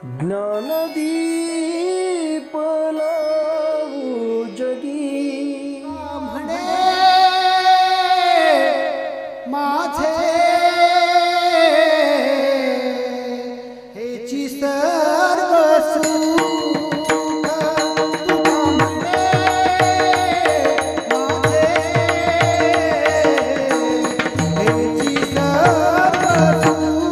ज्ञानदीप लावू जगी म्हणे माझे हेची सर्व सुख तुका म्हणे माझे हेची सर्व सुख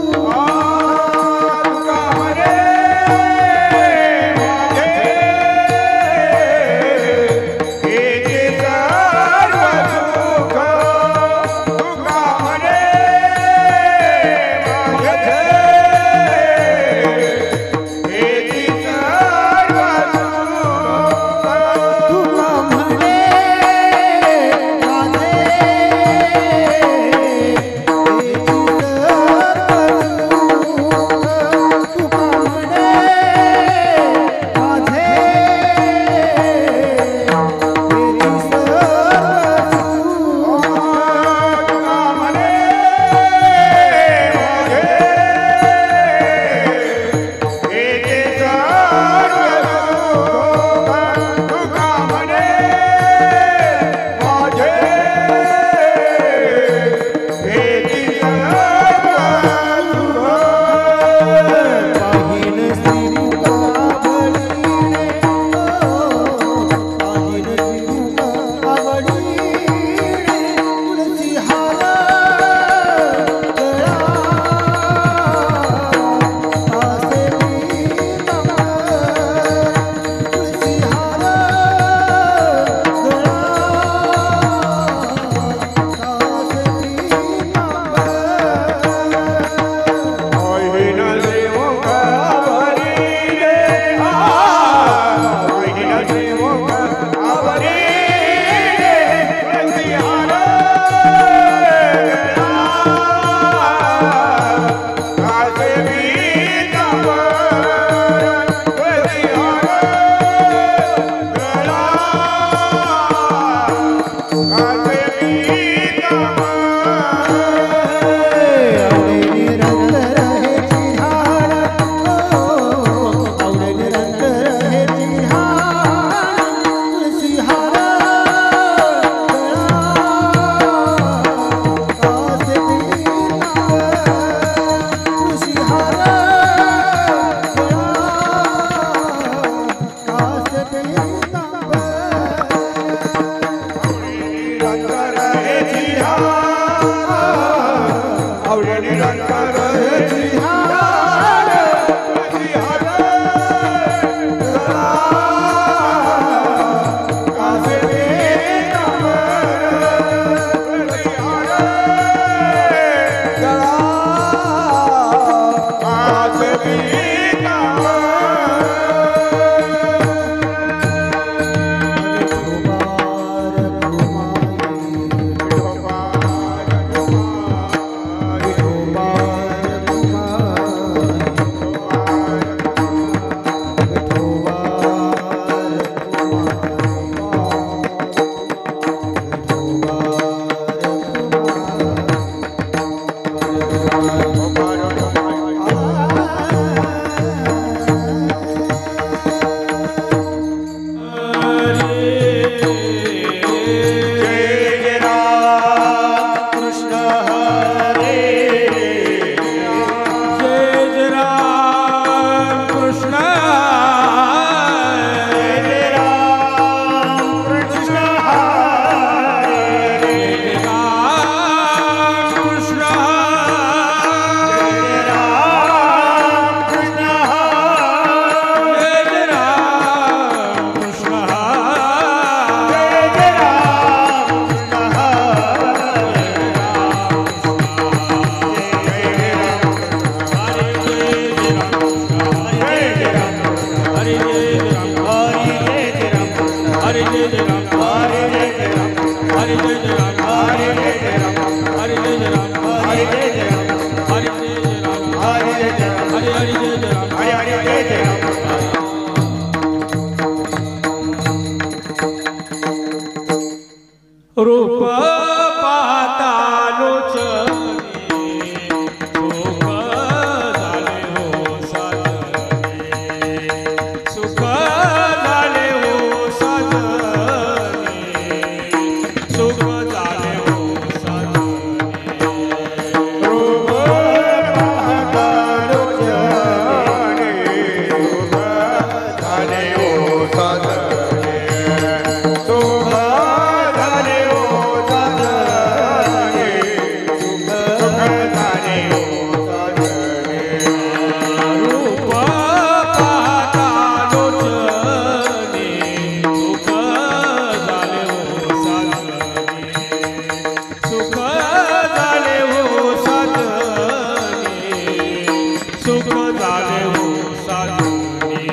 झाले हो साधुनी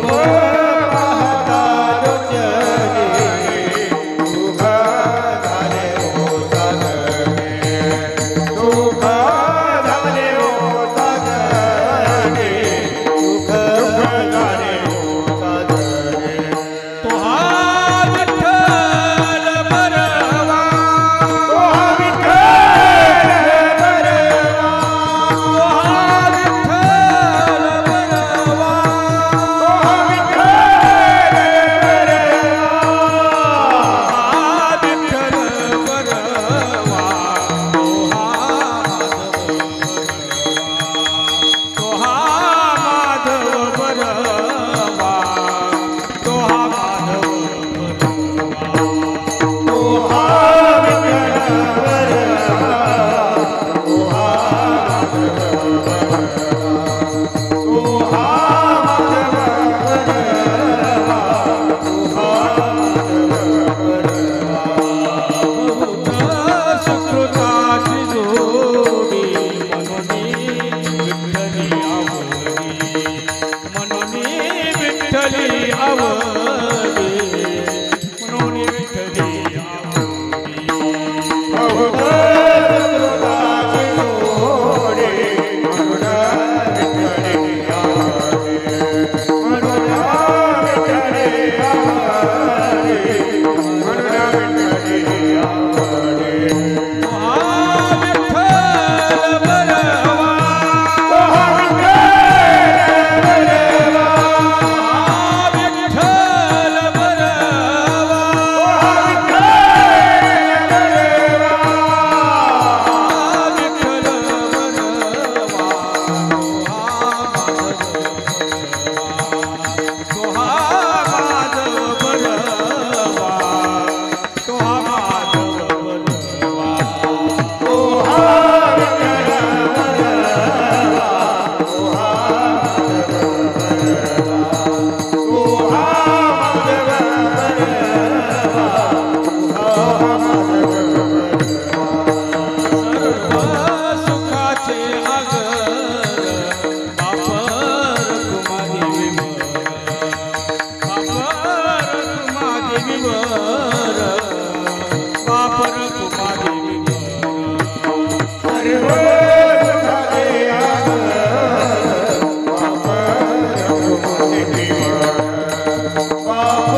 पाहता रुचले सुख झाले हो साधने सुख झाले हो साधने सुख झाले हो साधने तो हा विठ्ठल बरवा तो हा विठ्ठल बरवा तो हा विठ्ठल बरवा तो हा विठ्ठल बरवा तो हा माधव बरवा तो हा माधव बरवा तो हा विठ्ठल बरवा तो हा तो हा माधव बरवा बहुत सुकृताची जोडी मनोनी विठ्ठली आवडी मनोनी विठ्ठली आवडी बहुत कृपाची जोडी म्हणून विठ्ठली आवडे म्हणून विठ्ठली आवडे म्हणून विठ्ठली आवडे तो हा विठ्ठल बरवा तो हा विठ्ठल बरवा हा विठ्ठल बरवा तो हा विठ्ठल बरवा तो हा माधव बरवा तो हा माधव बरवा तो हा विठ्ठल बरवा तो हा तो हा माधव बरवा सर्व सुखाचे आगर बापर कुमादेवी वर बापर कुमादेवी वर सर्व सुखाचे आगर वापर कुमादेवीवर वापर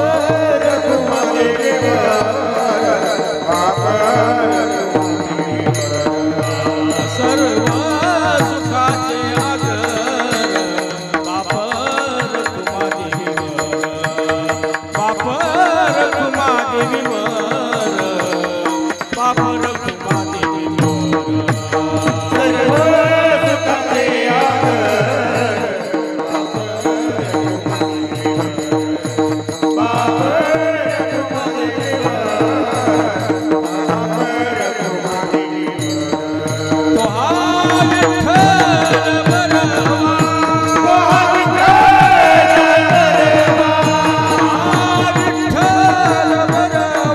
सर्व सुखाचे आगर बापर कुमादेवी वर बापर कुमादेवी वर बापर कुमादेवी वर सर्व सुखाचे आगर तो हा विठ्ठल बरवा तो हा विठ्ठल बरवा हा विठ्ठल बरवा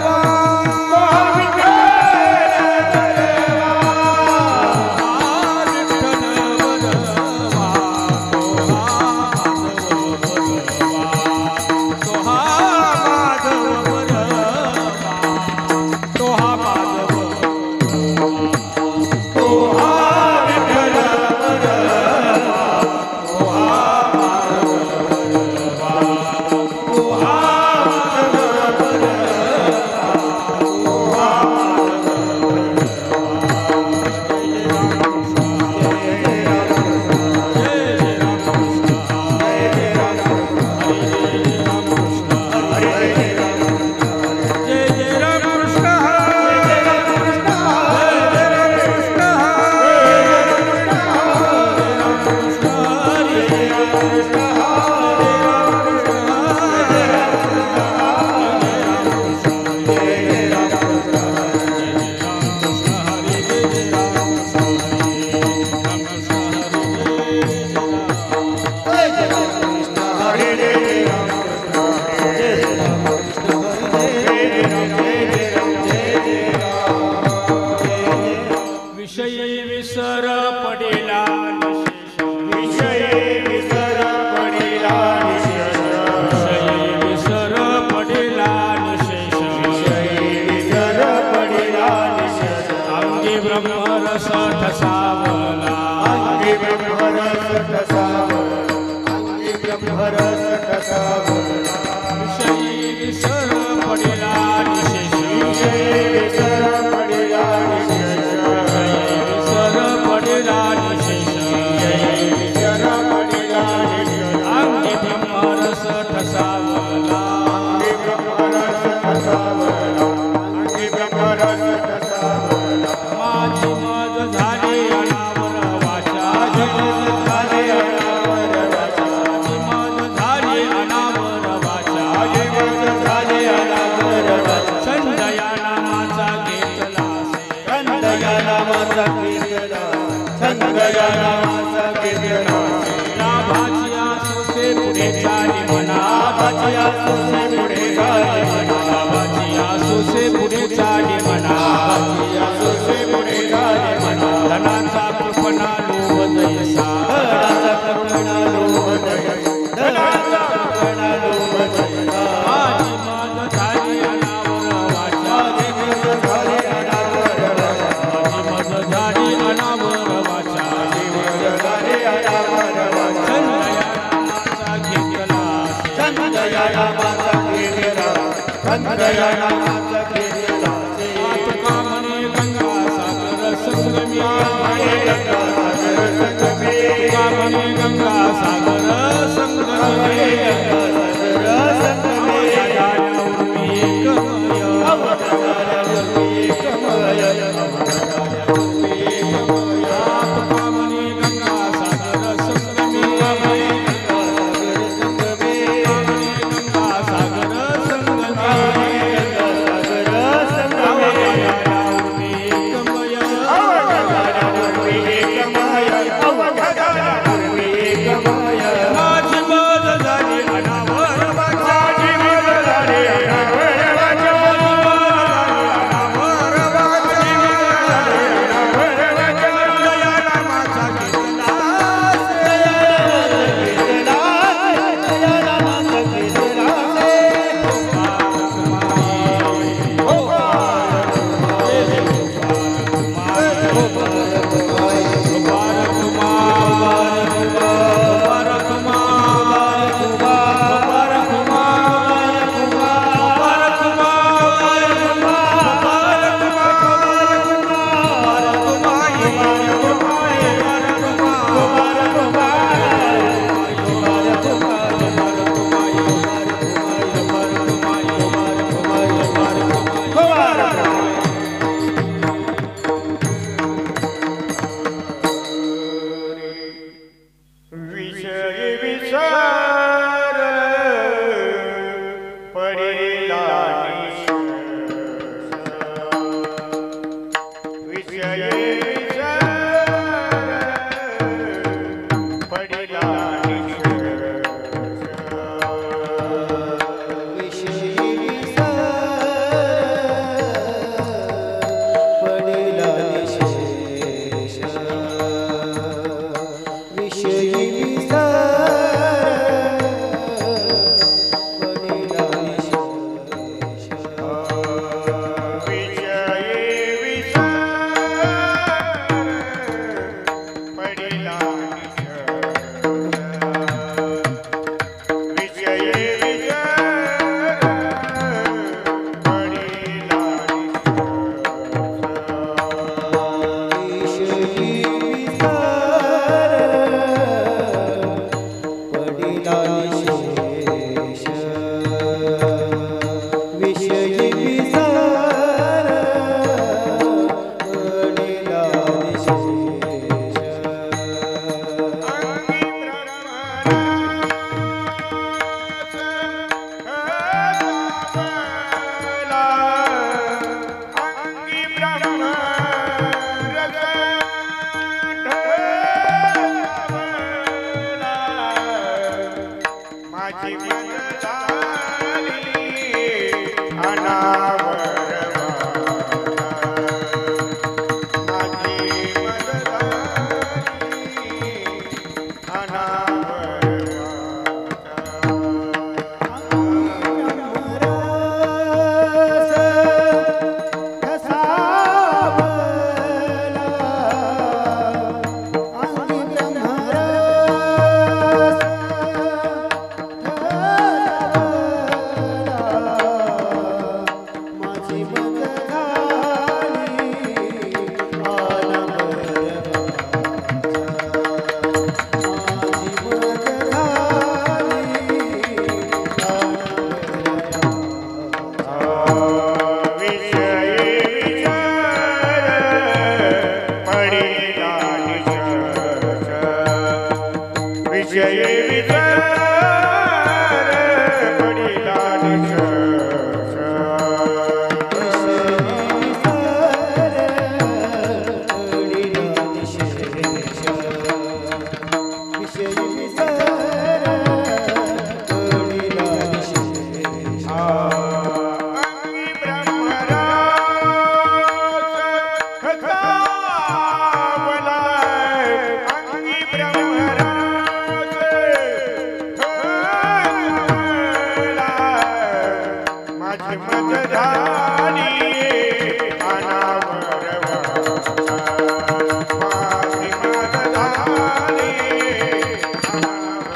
झाले अनावर वाचा माझ झाले अनावर वाचा झाले अनावर वाचा छंद या नामाचा घेतला छंद या नामाचा कीर्तना छंद या नामाचा कीर्तना लाभाची आसुसे पुढे चाली म्हणा लाभाची आसुसे पुढे चाली म्हणा लाभाची आसुसे पुढे चाली म्हणा लाभाची आसुसे पुढे चाली म्हणा धनाचा कृपणा लोभ जैसा धनाचा कृपणा लोभ जैसा धनाचा कृपणा लोभ जैसा माझी माझ झाली अनावर वाचा झाले अनावर वाचा माझी माझ झाली अनावर वाचा झाले अनावर वाचा छंद या नामाचा घेतला छंद या नामाचा कीर्तना तुका म्हणे गंगा सागर संगमी तुका म्हणे गंगा सागर संगमी तुका म्हणे गंगा सागर संगमी गंगा सागर संगमी माझी मज झाली अनावर वाचा विषय विचार पडिला विषय विचार पडिला विषय विचार पडिला निशेष. अंगी ब्रह्मराज खतावलाय. अंगी ब्रह्मराज खतावलाय. माझी मत झाली अनावर वाचा. माझी मत झाली अनावर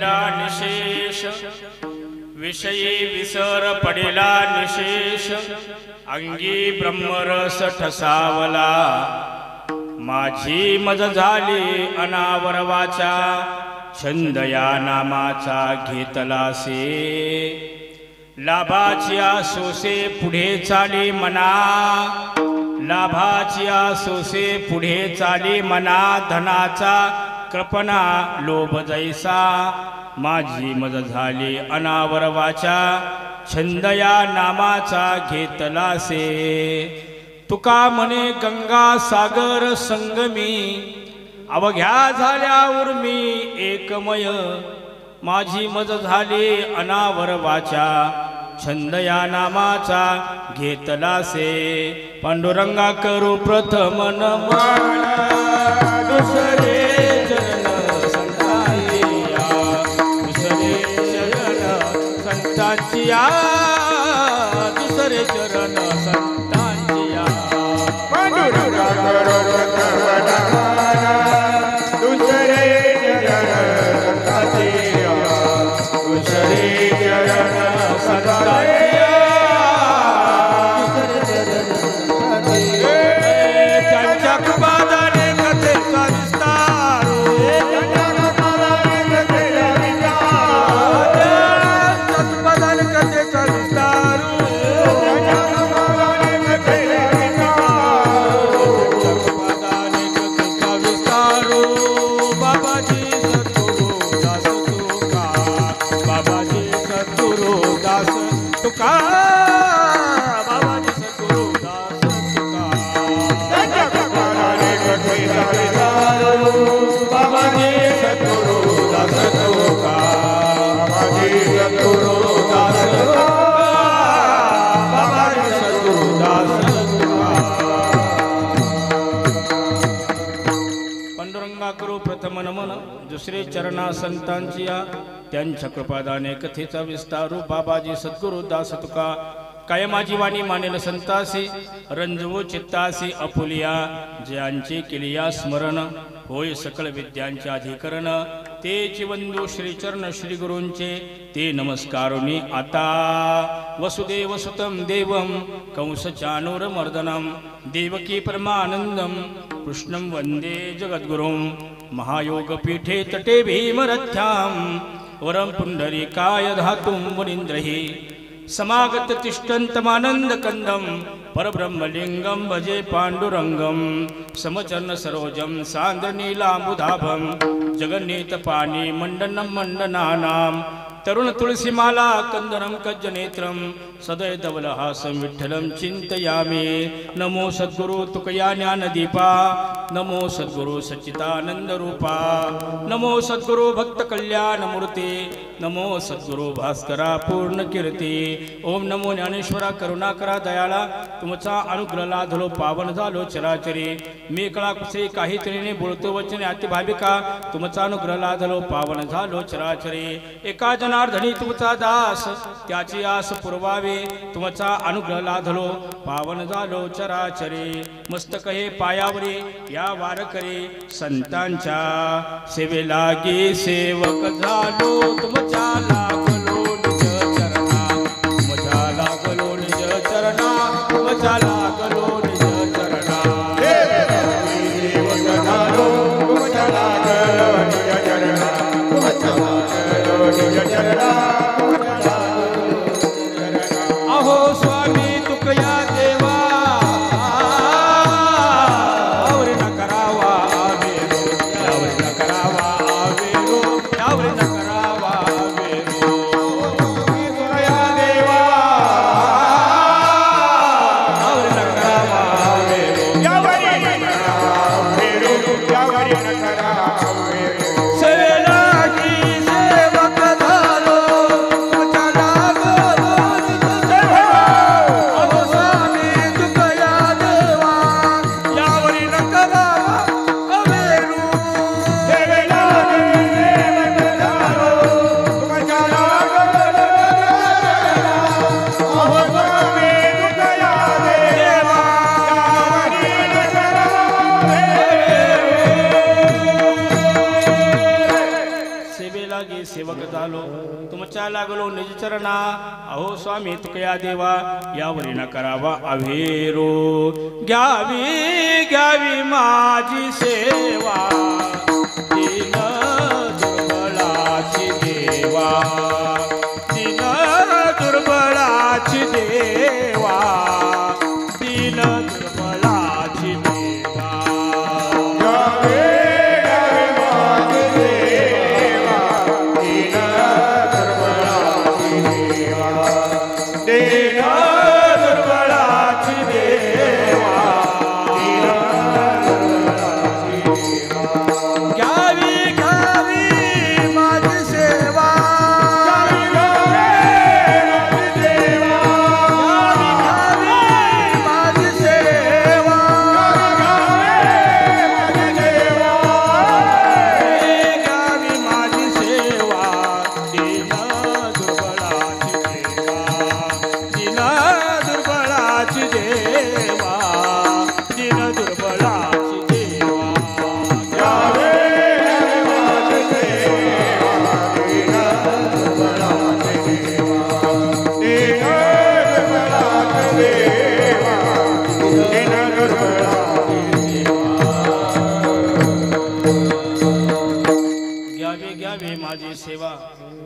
पडेला निशेष, विषयी विसर पडेला निशेष, अंगी ब्रह्मरस ठसावला, माझी मज झाली अनावर वाचा, छंद या नामाचा घेतलासे, लाभाची आसोसे पुढे चाली मना, लाभाची आसोसे पुढे चाली मना, धनाचा कृपणा लोभ जैसा, माझी मज झाली अनावर वाचा, छंद या नामाचा घेतलासे, तुका म्हणे गंगा सागर संगमी, अवघ्या झाल्या उर्मी एकमय, माझी मज झाली अनावर वाचा, छंद या नामाचा घेतलासे, पांडुरंगा करू प्रथम नमन, दुसरे चरण संतांचिया, दुसरे चरण संतांचिया, दुसरे चरण संतांचिया, पांडुरंगा करू प्रथम नमन, दुसरे चरण संतांचिया, दुसरे चरण संतांचिया, त्यांच्या कृपादाने कथेचा विस्तार, त्यांच्या कृपादाने कथेचा विस्तार, बाबाजी सद्गुरु दास तुका, बाबाजी सद्गुरु दास तुका, बाबाजी सद्गुरु दास तुका, त्यांच्या कृपादाने कथेचा विस्तार, बाबाजी सद्गुरु दास तुका, बाबाजी सद्गुरु दास तुका, बाबाजी सद्गुरु दास तुका. पांडुरंगा करू प्रथम नमन, दुसरे चरणा संतांचिया, त्यांच्या कृपादाने कथेचा विस्तारू, बाबाजी सद्गुरु दास तुका, काय माझी वाणी मानेल संतासी, रंजवो चित्तासी अपुलिया, जयांचे केलिया स्मरण, होय सकळ विद्यांचे अधिकरण, तेची वंदू श्रीचरण श्री गुरूंचे, ते नमस्कारुनी आता, वसुदेव सुतं देवं कंस चाणूरमर्दनं, देवकी परमानंदं कृष्णं वंदे जगद्गुरुं, महायोगपीठे तटे भीमरथ्यां, वरं पुंडरीकाय धातुं मुनीन्द्रहि, समागत तिष्ठन्तमानंद कंदम, परब्रह्मलिंगं भजे पांडुरंगं, समचरण सरोजं सान्द्रनीलाम्बुधाभं, जगन्नीतपाणी मंडनं मंडनानां, तरुण तुलसीमाला कंदनं कज्जनेत्रं, सदय धवलहासं विठ्ठलं चिंतयामि, नमो सद्गुरु तुकया ज्ञानदीपा, नमो सद्गुरु सच्चिदानंद रूपा, नमो सद्गुरु भक्त कल्याण मूर्ती, नमो सद्गुरु भास्करा पूर्ण कीर्ती, ओम नमो ज्ञानेश्वरा करुणाकरा दयाळा, तुमचा अनुग्रह लाधलो पावन झालो चराचरी, मी कळा कुसे काही तऱ्हेने बोलतो वचने अतिभाविका, तुमचा अनुग्रह लाधलो पावन झालो चराचरी, एका जनार्दनी तुमचा दास, त्याची आस पुरवावे, तुमचा अनुग्रह लाधलो पावन झालो चराचरी, मस्तक हे पायावरी या वारकरी, संतांच्या सेवेलागी सेवक झालो, तुमच्या लागलो निज चरणा, तुमच्या लागलो निज चरणा, तुमच्या लागलो निज चरणा, सेवक झालो, तुमच्या लागलो निज चरणा, तुमच्या लागलो निज चरणा, अहो स्वामी तुकया देवा, यावर न करावा आवेरो, यावर न करावा आवेरो, यावर न करावा आवेरो, मी सेवक झालो तुमच्या लागलो निज चरणा अहो स्वामी तुकया देवा यावरी न करावा अवेरो घ्यावी घ्यावी माझी सेवा दीन दुर्बलाची देवा दीन दुर्बलाची देवा दीन दुर्बलाची देवा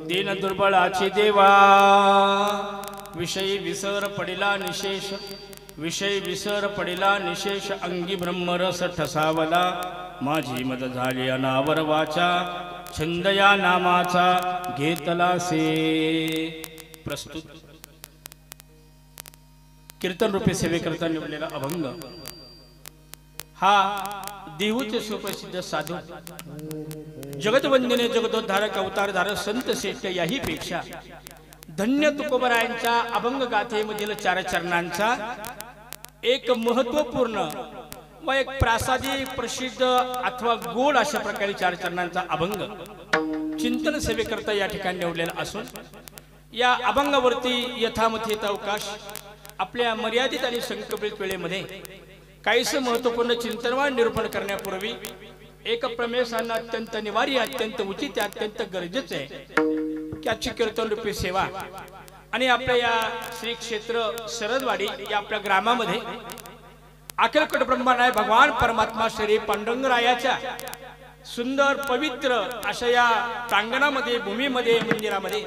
दीन दुर्बळाची देवा विषयी विसर पडिला निशेष विषय विसर पडिला निशेष अंगी ब्रह्मरस ठसावला माझी मद झाली अनावर वाचा छंद या नामाचा घेतला से प्रस्तुत कीर्तन रूपी सेवेकरता निवडलेला अभंग हा देहूचे सुप्रसिद्ध साधू जगतवंदने जगदोद्धारक अवतारधारक संत श्रेष्ठ याही पेक्षा धन्य तुकोबरायांच्या अभंग गाथेमधील 4 चरणांचा एक महत्वपूर्ण व एक प्रासादिक प्रसिद्ध अथवा गोड अशा प्रकारे 4 चरणांचा अभंग चिंतन सेवेकरता या ठिकाणी निवडलेला असून या अभंगावरती यथामथित अवकाश आपल्या मर्यादित आणि संकल्पित वेळेमध्ये काहीसं महत्वपूर्ण चिंतनवान निरूपण करण्यापूर्वी एक प्रमेशांना अत्यंत निवारी अत्यंत उचित अत्यंत गरजेचे आहे की आजची कीर्तन रूपी सेवा आणि आपल्या या श्री क्षेत्र सरदवाडी या आपल्या ग्रामामध्ये अखिलकट ब्रह्मांड भगवान परमात्मा श्री पांडुरंगरायाच्या सुंदर पवित्र अशा या प्रांगणामध्ये भूमीमध्ये मंदिरामध्ये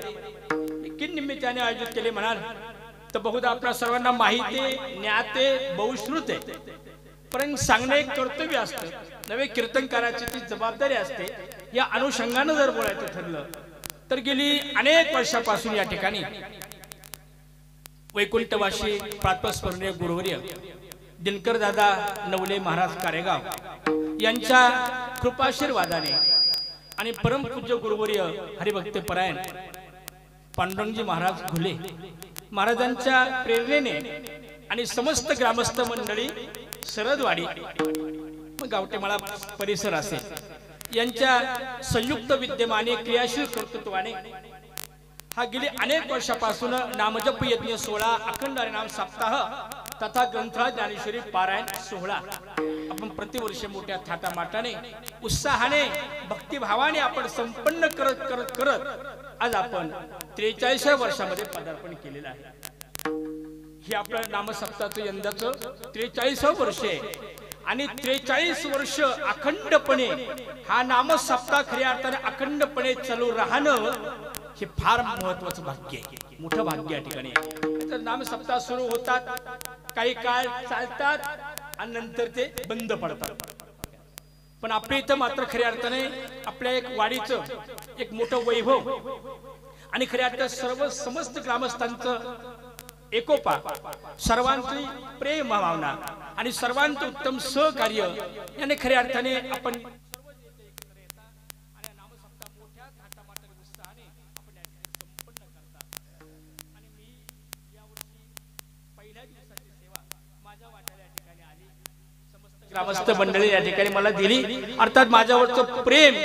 किन निमित्ताने आयोजित केले म्हणाल तर बहुधा आपल्या सर्वांना माहिती ज्ञाते बहुश्रुत आहे परंतु सांगणे एक कर्तव्य असतं नवे कीर्तनकाराची ती जबाबदारी असते या अनुषंगाने जर बोलायचं ठरलं तर गेली अनेक वर्षापासून या ठिकाणी वैकुंठवासी प्रातस्मरणीय गुरुवर्य दिनकर दादा नवले महाराज कारेगाव यांच्या कृपाशीर्वादाने आणि परमपूज्य गुरुवर्य हरिभक्त परायण पांडुरंगजी महाराज घुले महाराजांच्या प्रेरणेने आणि समस्त ग्रामस्थ मंडळी सरदवाडी गावटेमाळा परिसर असेल यांच्या संयुक्त विद्यमाने क्रियाशील कर्तृत्वाने हा गेली अनेक वर्षापासून नामजप यज्ञ सोहळा अखंड हरिनाम सप्ताह तथा ग्रंथराज ज्ञानेश्वरी पारायण सोहळा आपण प्रतिवर्षी मोठ्या थाटामाटाने उत्साहाने भक्तिभावाने आपण संपन्न करत करत करत आज आपण 43व्या वर्षामध्ये पदार्पण केलेलं आहे। हे आपल्या नामसप्ताहाचं यंदाचं 43वं वर्ष आहे आणि 43 वर्ष अखंडपणे हा नामसप्ताह खऱ्या अर्थाने अखंडपणे चालू राहणं हे फार महत्त्वाचं भाग्य आहे मोठं भाग्य या ठिकाणी तर नामसप्ताह सुरू होतात काही काळ चालतात आणि नंतर ते बंद पडतात पण आपल्या इथं मात्र खऱ्या अर्थाने आपल्या एक वाडीचं एक मोठं वैभव आणि खऱ्या अर्थात सर्व समस्त ग्रामस्थांचं एकोपा सर्वांची प्रेम भावना आणि सर्वांचं उत्तम सहकार्य याने खऱ्या अर्थाने आपण ग्रामस्थ मंडळी या ठिकाणी मला दिली अर्थात माझ्यावरचं प्रेम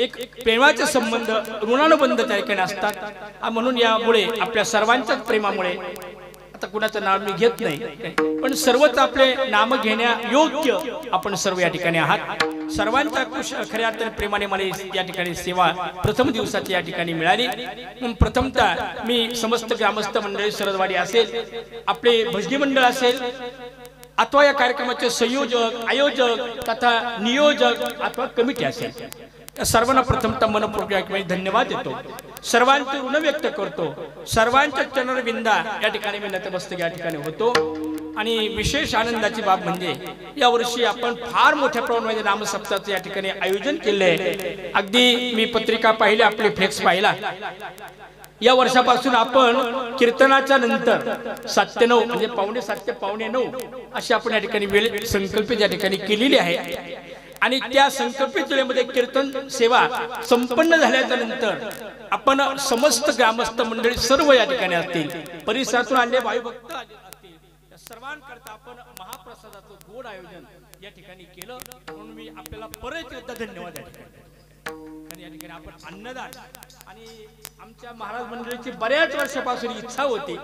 एक प्रेमाचे संबंध ऋणानुबंध त्या ठिकाणी असतात म्हणून यामुळे आपल्या सर्वांच्या प्रेमामुळे आता कुणाचं नाव मी घेत नाही पण सर्वच आपले नाम घेण्या योग्य आपण सर्व या ठिकाणी आहात सर्वांच्या खऱ्या अर्थाने प्रेमाने मला या ठिकाणी सेवा प्रथम दिवसाची या ठिकाणी मिळाली. प्रथमतः मी समस्त ग्रामस्थ मंडळी सरदवाडी असेल, आपले भजनी मंडळ असेल अथवा या कार्यक्रमाचे संयोजक, आयोजक तथा नियोजक अथवा कमिटी असेल, सर्वांना प्रथमतः मनपूर्वक धन्यवाद देतो. सर्वांचे ऋण व्यक्त करतो. सर्वांच्या चरणविंदा या ठिकाणी मी नतमस्तक या ठिकाणी होतो. आणि विशेष आनंदाची बाब म्हणजे यावर्षी आपण फार मोठ्या प्रमाणामध्ये नामसप्ताहाचं या ठिकाणी आयोजन केले. अगदी मी पत्रिका पाहिली, आपले फ्लेक्स पाहिला. या वर्षापासून आपण कीर्तनाच्या नंतर 7 ते 9 म्हणजे 7:15 ते 8:45 अशी आपण या ठिकाणी वेळ संकल्पित या ठिकाणी केलेली आहे. आणि त्या संकल्पित वेळेमध्ये कीर्तन सेवा संपन्न झाल्याच्या नंतर आपण समस्त ग्रामस्थ मंडळी सर्व या ठिकाणी असतील, परिसरातून आले भाविभक्त आले असतील, त्या सर्वांकरता आपण महाप्रसादाचं गोड आयोजन या ठिकाणी केलं. म्हणून मी आपल्याला परत एकदा धन्यवाद या ठिकाणी. या ठिकाणी आपण अन्नदान आणि आमच्या महाराज मंडळीची बऱ्याच वर्षापासून इच्छा होती.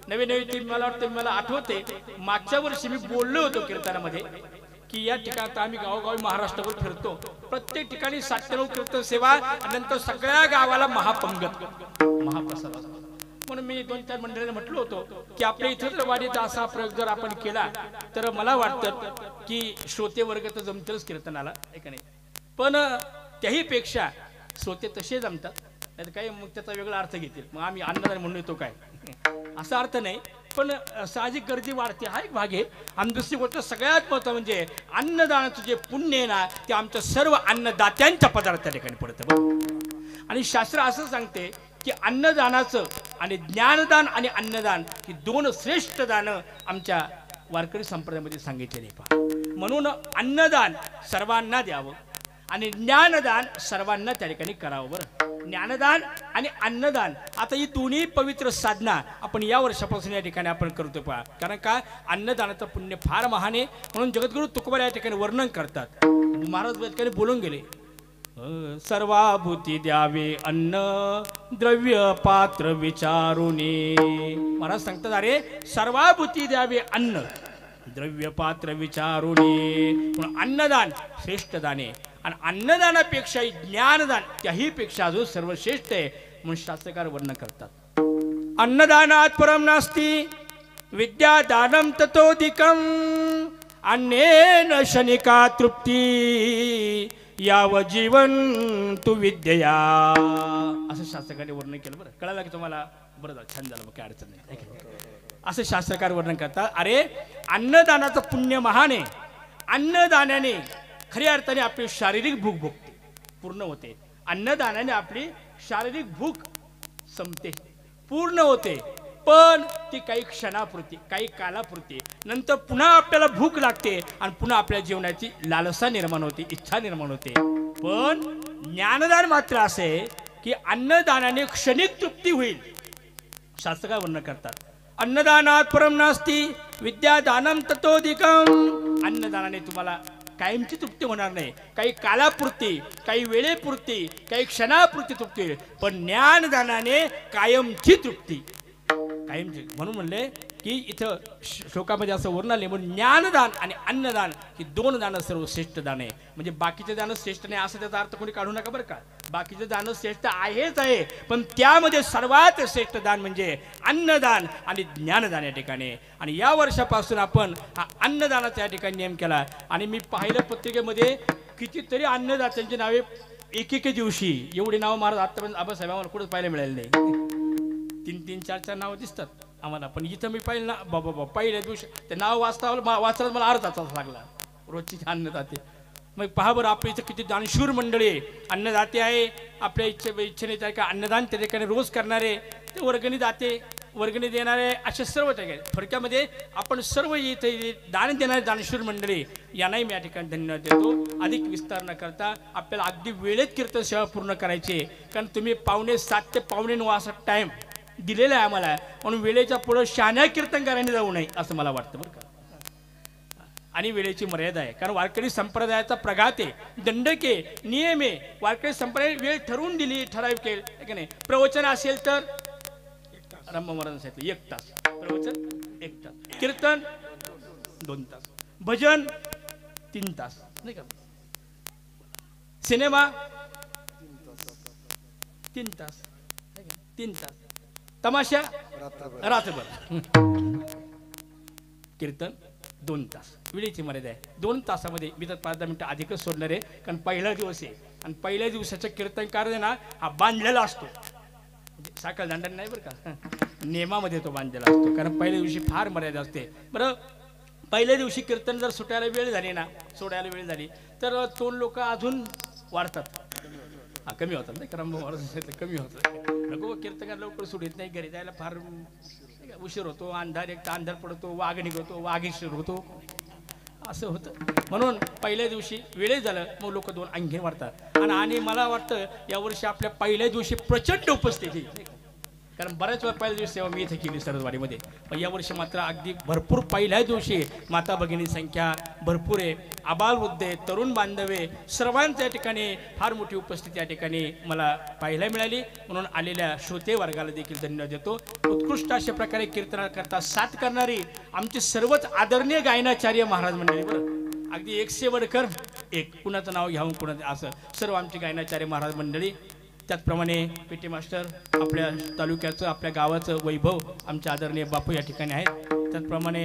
नवी मला वाटतं, मला आठवते मागच्या वर्षी मी बोललो होतो कीर्तनामध्ये की या ठिकाणी आम्ही गावोगावी महाराष्ट्रावर फिरतो, प्रत्येक ठिकाणी 7 ते 9 कीर्तन सेवा, नंतर सगळ्या गावाला महापंगत महाप्रसाद. म्हणून मी 2-4 मंडळींना म्हटलं होतं की आपल्या इथं जर वाडीचा असा प्रयोग जर आपण केला तर मला वाटतं की श्रोते वर्ग तर जमतीलच कीर्तनाला, नाही. पण त्याही पेक्षा श्रोते तसे जमतात, नाही काही मग त्याचा वेगळा अर्थ घेतील. मग आम्ही अन्नदान म्हणून येतो काय असा अर्थ नाही, पण साहजिक गर्दी वाढते हा एक भाग आहे. आणि दुसरी गोष्ट सगळ्यात महत्त्व म्हणजे अन्नदानाचं जे पुण्य आहे ना ते आमच्या सर्व अन्नदात्यांच्या पदार्थ त्या ठिकाणी पडतं. आणि शास्त्र असं सांगते की अन्नदानाचं आणि ज्ञानदान आणि अन्नदान ही 2 श्रेष्ठ दानं आमच्या वारकरी संप्रदायामध्ये सांगितलेली आहे. म्हणून अन्नदान सर्वांना द्यावं आणि ज्ञानदान सर्वांना त्या ठिकाणी करावं. बरं, ज्ञानदान आणि अन्नदान आता ही दोन्ही पवित्र साधना आपण या वर्षापासून या ठिकाणी आपण करतो पहा. कारण का अन्नदानाचं पुण्य फार महान आहे. म्हणून जगद्गुरु तुकोबा या ठिकाणी वर्णन करतात. महाराज या ठिकाणी बोलून गेले, सर्वाभूती द्यावे अन्न द्रव्य पात्र विचारुने. महाराज सांगतात अरे सर्वाभूती द्यावे अन्न द्रव्य पात्र विचारुने. म्हणून अन्नदान श्रेष्ठ दाने आणि अन्नदानापेक्षा ज्ञानदान त्याही पेक्षा अजून सर्वश्रेष्ठ आहे म्हणून शास्त्रकार वर्णन करतात. अन्नदानात परम नास्ति विद्यादानं ततोधिकं अन्नेन शनिका तृप्ती याव जीवन तू विद्यया. असं शास्त्रकाराने वर्णन केलं. बरं कळालं की तुम्हाला? बरं झालं, छान झालं, मग काय अडचण नाही. असं शास्त्रकार वर्णन करतात. अरे अन्नदानाचं पुण्य महान आहे. अन्नदानाने खऱ्या अर्थाने आपली शारीरिक भूक पूर्ण होते. अन्नदानाने आपली शारीरिक भूक संपते, पूर्ण होते. पण ती काही क्षणापुरती, काही कालापुरती, नंतर पुन्हा आपल्याला भूक लागते आणि पुन्हा आपल्या जीवनाची लालसा निर्माण होते, इच्छा निर्माण होते. पण ज्ञानदान मात्र असे की अन्नदानाने क्षणिक तृप्ती होईल. शास्त्रकार वर्णन करतात अन्नदानात परम नास्ति विद्यादानं ततोधिकं. अन्नदानाने तुम्हाला कायमची तृप्ती होणार नाही, काही कालापुरती, काही वेळेपुरती, काही क्षणापुरती तृप्ती होईल. पण ज्ञानदानाने कायमची तृप्ती, कायमची. म्हणून म्हणले की इथं श्लोकामध्ये असं वर्णन आले. म्हणून ज्ञानदान आणि अन्नदान ही 2 दानं सर्वश्रेष्ठ दान आहे. म्हणजे बाकीचे दानं श्रेष्ठ नाही असं त्याचा अर्थ कोणी काढू नका बरं का. बाकीचे दानं श्रेष्ठ आहेच आहे, पण त्यामध्ये सर्वात श्रेष्ठ दान म्हणजे अन्नदान आणि ज्ञानदान या ठिकाणी. आणि या वर्षापासून आपण हा अन्नदानाचा या ठिकाणी नियम केला. आणि मी पाहिलं पत्रिकेमध्ये कितीतरी अन्नदात्यांची नावे एक दिवशी, एवढी नावं महाराज आतापर्यंत आबासाहेब आम्हाला कुठंच पाहायला मिळाली नाही. 3-3, 4-4 नावं दिसतात आम्हाला. पण इथं मी पाहिलं ना बाबा पहिल्या दिवशी ते नाव वाचता मला अर्धा तास लागला. रोजची अन्नदाते. मग पहा बरं आपल्या इथं किती दानशूर मंडळी आहे, अन्नदाते आहे. आपल्या इच्छेने त्या का अन्नदान त्या ठिकाणी रोज करणारे, ते वर्गणी दाते, वर्गणी देणारे, असे सर्व ठिकाणी. थोडक्यामध्ये आपण सर्व इथे दान देणारे दानशूर मंडळी यांनाही मी या ठिकाणी धन्यवाद देतो. अधिक विस्तार न करता आपल्याला अगदी वेळेत कीर्तन सेवा पूर्ण करायची आहे. कारण तुम्ही 7:15 ते 9:15 असा टाईम दिलेला आहे आम्हाला. म्हणून वेळेच्या पुढे शहाण्या कीर्तनकारांनी जाऊ नये असं मला वाटतं बरं का. आणि वेळेची मर्यादा आहे. कारण वारकरी संप्रदायाचा प्रघात आहे, दंडक आहे, नियम आहे. वारकरी संप्रदाय वेळ ठरवून दिली, ठराविक केलं की नाही. प्रवचन असेल तर रंभ महाराज सांगितलं 1 तास प्रवचन, 1 तास कीर्तन, 2 तास भजन, 3 तास, नाही का. सिनेमा 3 तास, 3 तास. तमाशा रात्रभर. कीर्तन 2 तास. वेळेची मर्यादा आहे. 2 तासामध्ये मी तर 5-10 मिनिटं अधिकच सोडणार आहे, कारण पहिला दिवस आहे आणि पहिल्या दिवसाचं कीर्तनकार आहे ना हा बांधलेला असतो. साखळ दांडण नाही बरं का, नियमामध्ये तो बांधलेला असतो, कारण पहिल्या दिवशी फार मर्यादा असते. बरं, पहिल्या दिवशी कीर्तन जर सोडायला वेळ झाली तर 2 लोक अजून वाढतात, कमी होतात नाही, कारण कमी होतं. नको कीर्तनकार लवकर सुटत नाही, घरी जायला फार उशीर होतो, अंधार पडतो, वाघ निघतो, वाघीशीर होतो, असं होतं. म्हणून पहिल्या दिवशी वेळेत झालं मग लोक 2 आणखी वाढतात. आणि मला वाटतं यावर्षी आपल्या पहिल्या दिवशी प्रचंड उपस्थिती, कारण बऱ्याच वेळा पहिल्या दिवशी सेवा मी इथे केली सरस्वाडीमध्ये, पण यावर्षी मात्र अगदी भरपूर पहिल्या दिवशी माता भगिनी संख्या भरपूर आहे. आबालवृद्ध आहे, तरुण बांधवे सर्वांच्या ठिकाणी फार मोठी उपस्थिती या ठिकाणी मला पाहायला मिळाली. म्हणून आलेल्या श्रोते वर्गाला देखील धन्यवाद देतो. उत्कृष्ट अशा प्रकारे कीर्तनाकरता साथ करणारी आमचे सर्वच आदरणीय गायनाचार्य महाराज मंडळी, बरं अगदी 100 वडकर 1, कुणाचं नाव घ्यावं कुणाचं असं सर्व आमचे गायनाचार्य महाराज मंडळी. त्याचप्रमाणे पेटी मास्टर आपल्या तालुक्याचं आपल्या गावाचं वैभव आमचे आदरणीय बापू या ठिकाणी आहेत. त्याचप्रमाणे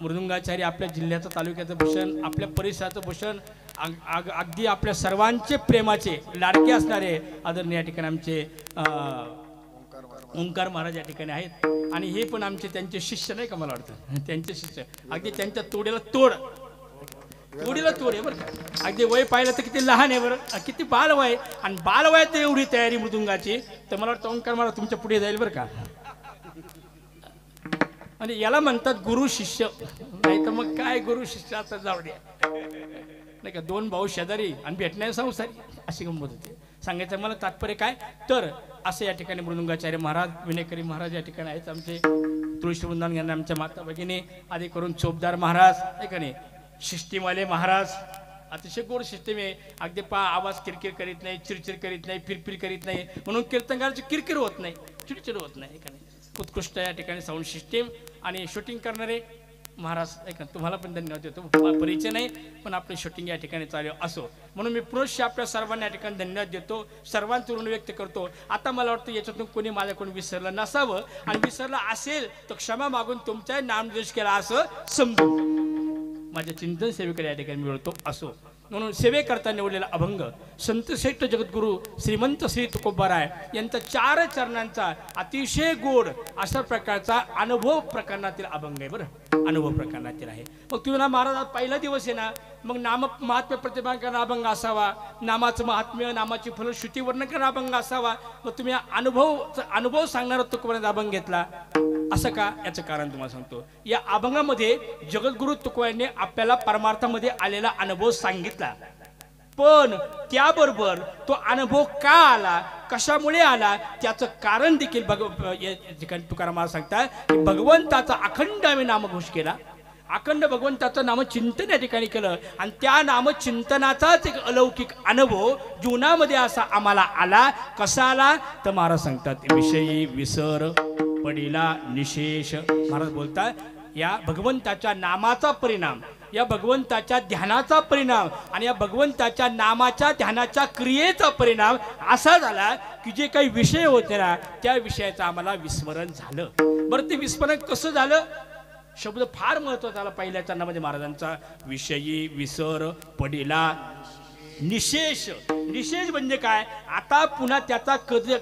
मृदुंगाचार्य आपल्या जिल्ह्याचं तालुक्याचं भूषण, आपल्या परिसराचं भूषण, अगदी आपल्या सर्वांचे प्रेमाचे लाडके असणारे आदरणीय या ठिकाणी आमचे ओंकार महाराज या ठिकाणी आहेत. आणि हे पण आमचे त्यांचे शिष्य नाही का, मला वाटतं त्यांचे शिष्य, अगदी त्यांच्या तोडीला तोड आहे बरं का. अगदी वय पाहिलं तर किती लहान आहे बरं, किती बालवय, आणि बालवयात एवढी तयारी मृदुंगाची, तर मला वाटतं ओंकार महाराज तुमच्या पुढे जाईल बरं का. आणि याला म्हणतात गुरु शिष्य, नाही तर मग काय गुरु शिष्य आता जाऊ द्या नाही का. 2 भाऊ शेजारी आणि भेटण्याच्या संसारी, अशी गंमत होती. सांगायचं मला तात्पर्य काय तर असं या ठिकाणी मृदुंगाचार्य महाराज, विनयकरी महाराज या ठिकाणी आहेत. आमचे तुळशी वृंदावन घेणार आमच्या माता भगिनी, आधी करून चोपदार महाराज ठिकाणी, शिस्तीमवाले महाराज, अतिशय गोड सिस्टीम आहे. अगदी आवाज किरकिर करीत नाही, चिरचिर करीत नाही, फिरफिर करीत नाही, म्हणून कीर्तनकाराची किरकिर होत नाही, चिडचिड होत नाही. उत्कृष्ट या ठिकाणी साऊंड सिस्टीम आणि शूटिंग करणारे महाराज ऐका, तुम्हाला पण धन्यवाद देतो. परिचय नाही पण आपलं शूटिंग या ठिकाणी चालू असो, म्हणून मी पुनश्च आपल्या सर्वांना या ठिकाणी धन्यवाद देतो, सर्वांचं ऋण व्यक्त करतो. आता मला वाटतं याच्यातून कोणी माझ्याकडून विसरलं नसावं, आणि विसरलं असेल तर क्षमा मागून तुमचा नामदेश केला असं समजून माझ्या चिंतन सेवेकडे या ठिकाणी मिळतो असो. म्हणून सेवेकरता निवडलेला अभंग संतश्रेष्ठ जगद्गुरू श्रीमंत श्री तुकोबाराय यांचा 4 चरणांचा अतिशय गोड अशा प्रकारचा अनुभव प्रकरणातील अभंग आहे. बरं अनुभव प्रकरणातील आहे. मग तुम्ही महाराज पहिला दिवस आहे ना, मग नाम महात्म्य प्रतिपादन अभंग असावा, नामाचं महात्म्य, नामाची फलश्रुती वर्णन करणारा अभंग असावा. मग तुम्ही अनुभव सांगणारा तुकोबाराचा अभंग घेतला असं का, याचं कारण तुम्हाला सांगतो. या अभंगामध्ये जगद्गुरू तुकोबांनी आपल्याला परमार्थामध्ये आलेला अनुभव सांगितला, पण त्याबरोबर तो अनुभव का आला, कशामुळे आला, त्याचं कारण देखील ठिकाणी तुकाराम महाराज सांगतात की भगवंताचा अखंड आम्ही नामघोष केला, अखंड भगवंताचं नामचिंतन या ठिकाणी केलं, आणि त्या नामचिंतनाचाच एक अलौकिक अनुभव जीवनामध्ये असा आम्हाला आला. कसा आला तर महाराज सांगतात विषयी विसर पडिला निशेष. महाराज बोलतात या भगवंताच्या नामाचा परिणाम, या भगवंताच्या ध्यानाचा परिणाम आणि या भगवंताच्या नामाच्या ध्यानाच्या क्रियेचा परिणाम असा झाला की जे काही विषय होते ना त्या विषयाचं आम्हाला विस्मरण झालं. बरं ते विस्मरण कसं झालं, शब्द फार महत्त्वाचा आला पहिल्या चरणामध्ये महाराजांचा, विषयी विसर पडिला निशेष. निशेष म्हणजे काय, आता पुन्हा त्याचा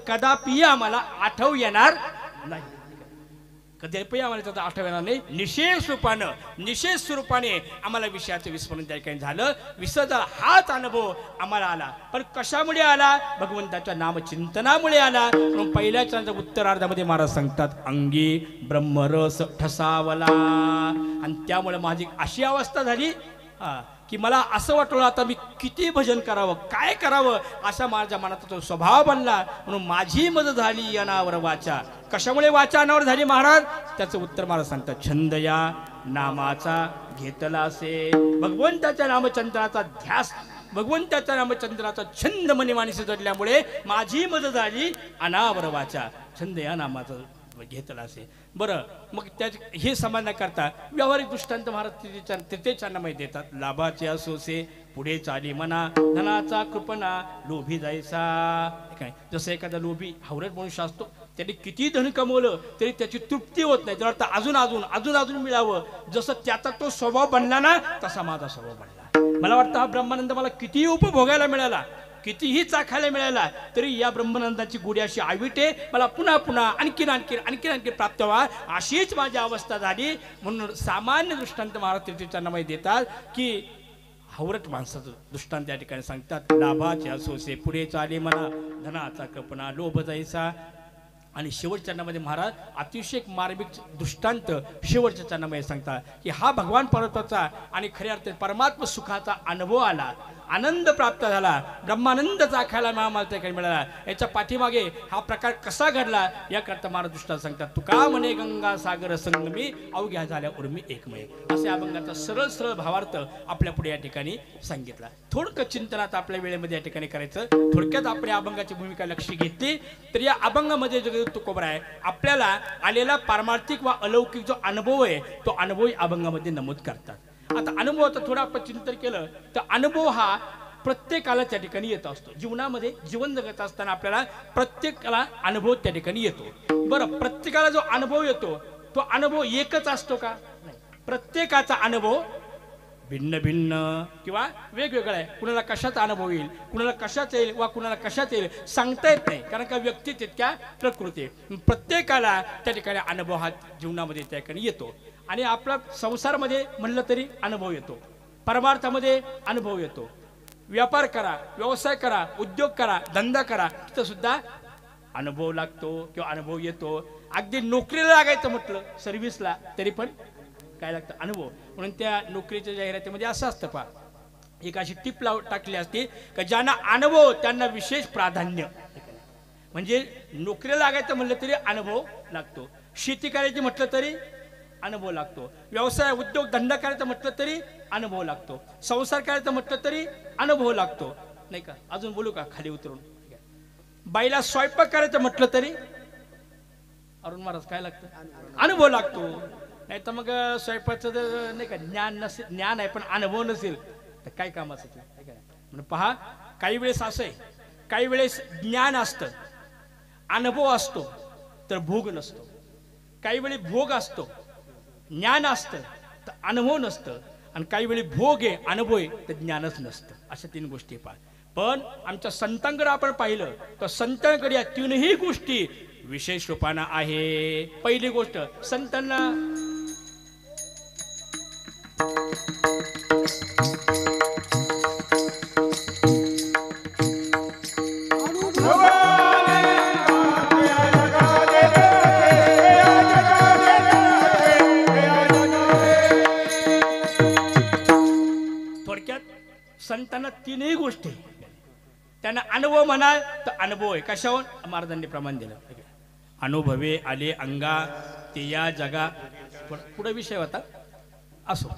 कदापि आम्हाला आठव येणार नाही, कदापि आम्हाला त्याचा आठव येणार नाही. निशेष स्वरूपाने आम्हाला विषयाचं विस्मरण त्या ठिकाणी झालं, विसर हाच अनुभव आम्हाला आला. पण कशामुळे आला, भगवंताच्या नामचिंतनामुळे आला. म्हणून पहिल्या चरणाच्या उत्तरार्धामध्ये महाराज सांगतात अंगी ब्रह्मरस ठसावला, आणि त्यामुळे माझी अशी अवस्था झाली की मला असं वाटलं आता मी किती भजन करावं, काय करावं, असा माझ्या मनाचा तो स्वभाव बनला. म्हणून माझी मदत झाली अनावर वाचा. कशामुळे वाचा अनावर झाली महाराज, त्याचं उत्तर महाराज सांगतात छंद या नामाचा घेतला असे. भगवंताच्या नामचंद्राचा ध्यास, भगवंताच्या नामचंद्राचा छंद मनी माणसे जडल्यामुळे माझी मदत झाली अनावर वाचा. छंद या नामाचा घेतला असे. बरं, मग त्या हे समाधान करता व्यावहारिक दृष्टांत महाराज तृतीयचरणामध्ये देतात. लाभाचे असोसे पुढे चाली मना, धनाचा कृपणा लोभी जायचा. काय जसं एखादा लोभी हावरट मनुष्य असतो, त्याने किती धन कमवलं तरी त्याची तृप्ती होत नाही, त्याला अजून अजून अजून अजून मिळावं. जसं त्याचा तो स्वभाव बनला ना, तसा माझा स्वभाव बनला. मला वाटतं हा ब्रह्मानंद मला कितीही उपभोगायला मिळाला, कितीही चाखायला मिळाला, तरी या ब्रह्मानंदाची गोडी अशी आविटे मला पुन्हा पुन्हा आणखीन आणखीन आणखीन आणखीन प्राप्त व्हा, अशीच माझी अवस्था झाली. म्हणून सामान्य दृष्टांत महाराज तृतीयचरणामध्ये देतात की हावरट माणसाचं दृष्टांत त्या ठिकाणी सांगतात. लाभाचे असोसे पुढे चाले मना, धनाचा कल्पना लोभ जायचा. आणि शेवटच्या चरणामध्ये महाराज अतिशय मार्मिक दृष्टांत शेवटच्या चरणामध्ये सांगतात की हा भगवान परमात्माचा आणि खऱ्या अर्थात परमात्म सुखाचा अनुभव आला, आनंद प्राप्त झाला, ब्रह्मानंद चाखायला मला त्या काही मिळाला. याच्या पाठीमागे हा प्रकार कसा घडला याकरता महाराज दृष्टांत सांगतात. तुका म्हणे गंगा सागर संगमी, अवघ्या झाल्या उर्मी एकमय. असे अभंगाचा सरळ सरळ भावार्थ आपल्या पुढे या ठिकाणी सांगितला. थोडकं चिंतनात आपल्या वेळेमध्ये या ठिकाणी करायचं. थोडक्यात आपण या अभंगाची भूमिका लक्ष घेतली तर या अभंगामध्ये जो तुकोबरा आहे आपल्याला आलेला पारमार्थिक व अलौकिक जो अनुभव आहे तो अनुभव अभंगामध्ये नमूद करतात. आता अनुभवाचं थोडं आपण चिंतन केलं तर अनुभव हा प्रत्येकाला त्या ठिकाणी येत असतो. जीवनामध्ये जीवन जगत असताना आपल्याला प्रत्येकाला अनुभव त्या ठिकाणी येतो. बरं, प्रत्येकाला जो अनुभव येतो तो अनुभव एकच असतो का? नाही, प्रत्येकाचा अनुभव भिन्न भिन्न किंवा वेगवेगळा आहे. कुणाला कशाचा अनुभव येईल, कुणाला कशाचा येईल वा कुणाला कशाचा येईल सांगता येत नाही, कारण का व्यक्ती तितक्या प्रकृती. प्रत्येकाला त्या ठिकाणी अनुभव हा जीवनामध्ये त्या ठिकाणी येतो. आणि आपला संसारामध्ये म्हणलं तरी अनुभव येतो, परमार्थामध्ये अनुभव येतो. व्यापार करा, व्यवसाय करा, उद्योग करा, धंदा करा, तिथं सुद्धा अनुभव लागतो किंवा अनुभव येतो. अगदी नोकरीला लागायचं म्हटलं सर्व्हिसला तरी पण काय लागतं? अनुभव. म्हणून त्या नोकरीच्या जाहिरातीमध्ये असं असतं पहा, एक अशी टिप टाकली असते की ज्यांना अनुभव त्यांना विशेष प्राधान्य. म्हणजे नोकरीला लागायचं म्हटलं तरी अनुभव लागतो, शेती करायची म्हटलं तरी अनुभव लागतो, व्यवसाय उद्योग धंदा करायचा म्हटलं तरी अनुभव लागतो, संसार करायचा म्हटलं तरी अनुभव लागतो, नाही का? अजून बोलू का खाली उतरून? बाईला स्वयंपाक करायचं म्हटलं तरी अरुण महाराज काय लागतं? अनुभव लागतो. नाही तर मग स्वयंपाकाचं जर नाही का ज्ञान नसेल, ज्ञान आहे पण अनुभव नसेल तर काय कामाचं ते? म्हणून पहा, काही वेळेस असं आहे, काही वेळेस ज्ञान असतं, अनुभव असतो तर भोग नसतो. काही वेळी भोग असतो, ज्ञान असतं तर अनुभव नसतं. आणि काही वेळी भोग आहे, अनुभव आहे तर ज्ञानच नसतं. अशा तीन गोष्टी पहा. पण आमच्या संतांकडे आपण पाहिलं तर संतांकडे या तीनही गोष्टी विशेष रूपानं आहे. पहिली गोष्ट, संतांना थोडक्यात संतांना तीनही गोष्टी, त्यांना अनुभव म्हणाल तर अनुभव आहे. कशावर? महाराजांनी प्रमाण दिलं, अनुभवे आले अंगा ते या जगा. पुढे विषय होता असो,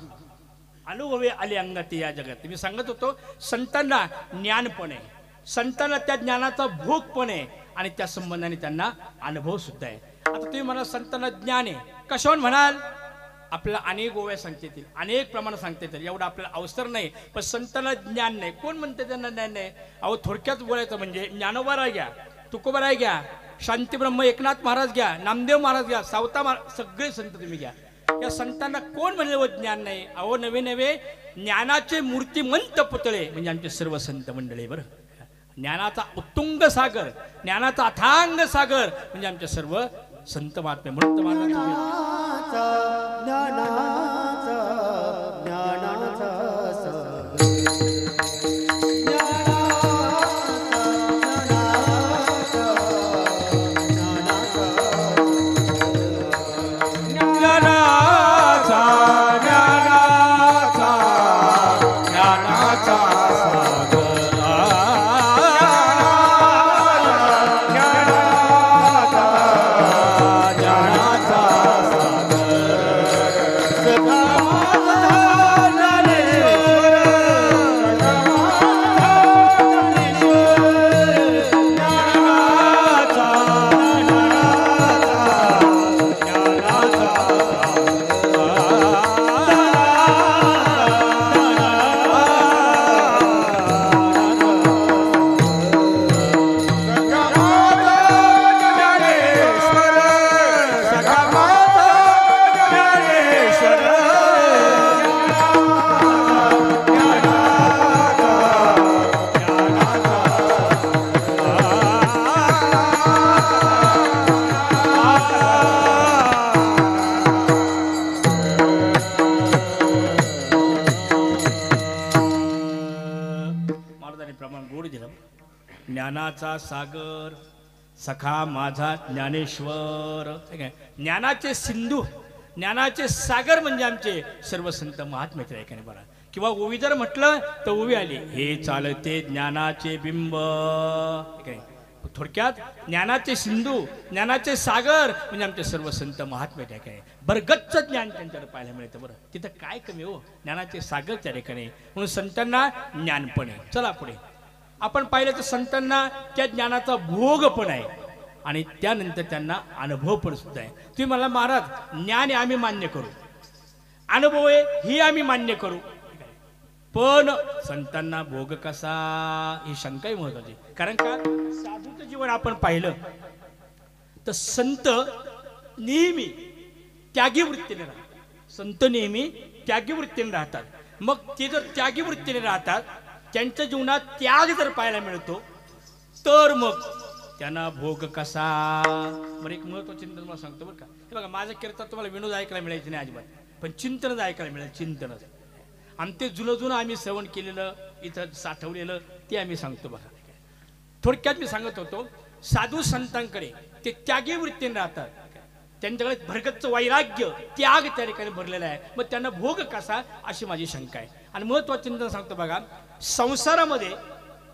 अनुभवे आले अंगा ते या जगात. मी सांगत होतो संतांना ज्ञान पण आहे, संतांना त्या ज्ञानाचा भोग पण आहे आणि त्या संबंधाने त्यांना अनुभव सुद्धा आहे. आता तुम्ही म्हणा संतांना ज्ञान आहे, कशावर म्हणाल? आपल्याला अनेक गोव्या सांगता येतील, अनेक प्रमाणात सांगता येतील, एवढं आपल्याला अवसर नाही. पण संतांना ज्ञान नाही. कोण म्हणते त्यांना ज्ञान नाही? अहो थोडक्यात बोलायचं म्हणजे ज्ञानोबा घ्या, तुकोबा घ्या, शांतीब्रह्म एकनाथ महाराज घ्या, नामदेव महाराज घ्या, सावता महाराज, सगळे संत तुम्ही घ्या. या संतांना कोण म्हणले व ज्ञान नाही? अहो नवे नवे ज्ञानाचे मूर्तिमंत पुतळे म्हणजे आमचे सर्व संत मंडळी. बरं, ज्ञानाचा उत्तुंग सागर, ज्ञानाचा अथांग सागर म्हणजे आमचे सर्व संत महात्मे. म्हणून ज्ञानाचा सागर सखा माझा ज्ञानेश्वर. ठीक आहे, ज्ञानाचे सिंधू ज्ञानाचे सागर म्हणजे आमचे सर्व संत महात्मे आहे का नाही बघा. किंवा ओवी जर म्हटलं तर ओवी आली, हे चालते ज्ञानाचे बिंब. ठीक आहे, थोडक्यात ज्ञानाचे सिंधू ज्ञानाचे सागर म्हणजे आमचे सर्व संत महात्मे आहे काय. भरगच्च ज्ञान त्यांच्याकडे पाहायला मिळतं. बरं, तिथं काय कमी हो, ज्ञानाचे सागर त्या ठिकाणी, म्हणून संतांना ज्ञान पण आहे. चला पुढे आपण पाहिलं तर संतांना त्या ज्ञानाचा भोग पण आहे आणि त्यानंतर त्यांना अनुभव पण सुद्धा आहे. तुम्ही मला महाराज ज्ञान आहे आम्ही मान्य करू, अनुभव आहे ही आम्ही मान्य करू, पण संतांना भोग कसा ही शंकाही महत्वाची. कारण का साधूचं जीवन आपण पाहिलं तर संत नेहमी त्यागी वृत्तीने राहतात. संत नेहमी त्यागी वृत्तीने राहतात. मग ते जर त्यागी वृत्तीने राहतात, त्यांच्या जीवनात त्याग जर पाहायला मिळतो, तर मग त्यांना भोग कसा. बरं, एक महत्वाचं चिंतन मला सांगतो बरं का. हे बघा, माझं कीर्तन तुम्हाला विनोद ऐकायला मिळायचं नाही अजिबात, पण चिंतनच ऐकायला मिळेल. चिंतनच आणि ते जुनं आम्ही सेवन केलेलं इथं साठवलेलं ते आम्ही सांगतो बघा. थोडक्यात मी सांगत होतो, साधू संतांकडे ते त्यागी वृत्तीने राहतात, त्यांच्याकडे भरगच्च वैराग्य त्याग त्या ठिकाणी भरलेला आहे. मग त्यांना भोग कसा अशी माझी शंका आहे. आणि महत्वाचं चिंतन सांगतो बघा, संसारामध्ये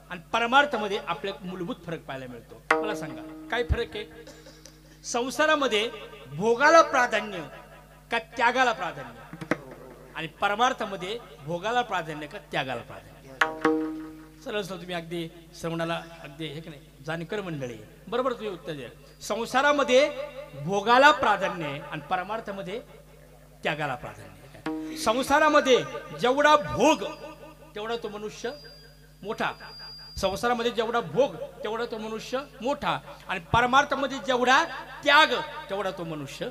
आणि परमार्थामध्ये आपल्याला मूलभूत फरक पाहायला मिळतो. मला सांगा काय फरक आहे. संसारामध्ये भोगाला प्राधान्य का त्यागाला प्राधान्य, आणि परमार्थामध्ये भोगाला प्राधान्य का त्यागाला प्राधान्य. सरळ तुम्ही अगदी श्रवणाला अगदी हे की नाही जाणकर मंडळी बरोबर तुम्ही उत्तर द्या. संसारामध्ये भोगाला प्राधान्य आहे आणि परमार्थामध्ये त्यागाला प्राधान्य आहे. संसारामध्ये जेवढा भोग तेवढा तो मनुष्य मोठा, संसारामध्ये जेवढा भोग तेवढा तो मनुष्य मोठा, आणि परमार्थामध्ये जेवढा त्याग तेवढा तो मनुष्य.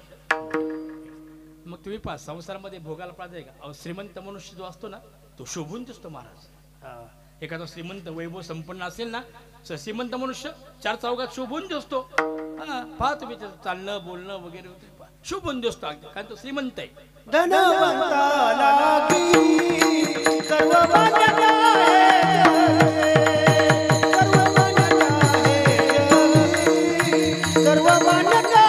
मग तुम्ही पहा, संसारामध्ये भोगाला प्राधान्य का. श्रीमंत मनुष्य जो असतो ना तो शोभून दिसतो महाराज. एखादा श्रीमंत वैभव संपन्न असेल ना, श्रीमंत मनुष्य चार चौघात शोभून दिसतो. पहा तुम्ही त्याचं चालणं बोलणं वगैरे शोभून दिसतो अगदी, कारण तो श्रीमंत आहे. धनवंताला लागी सर्व मान्यता आहे, सर्व मान्यता आहे, सर्व मान्यता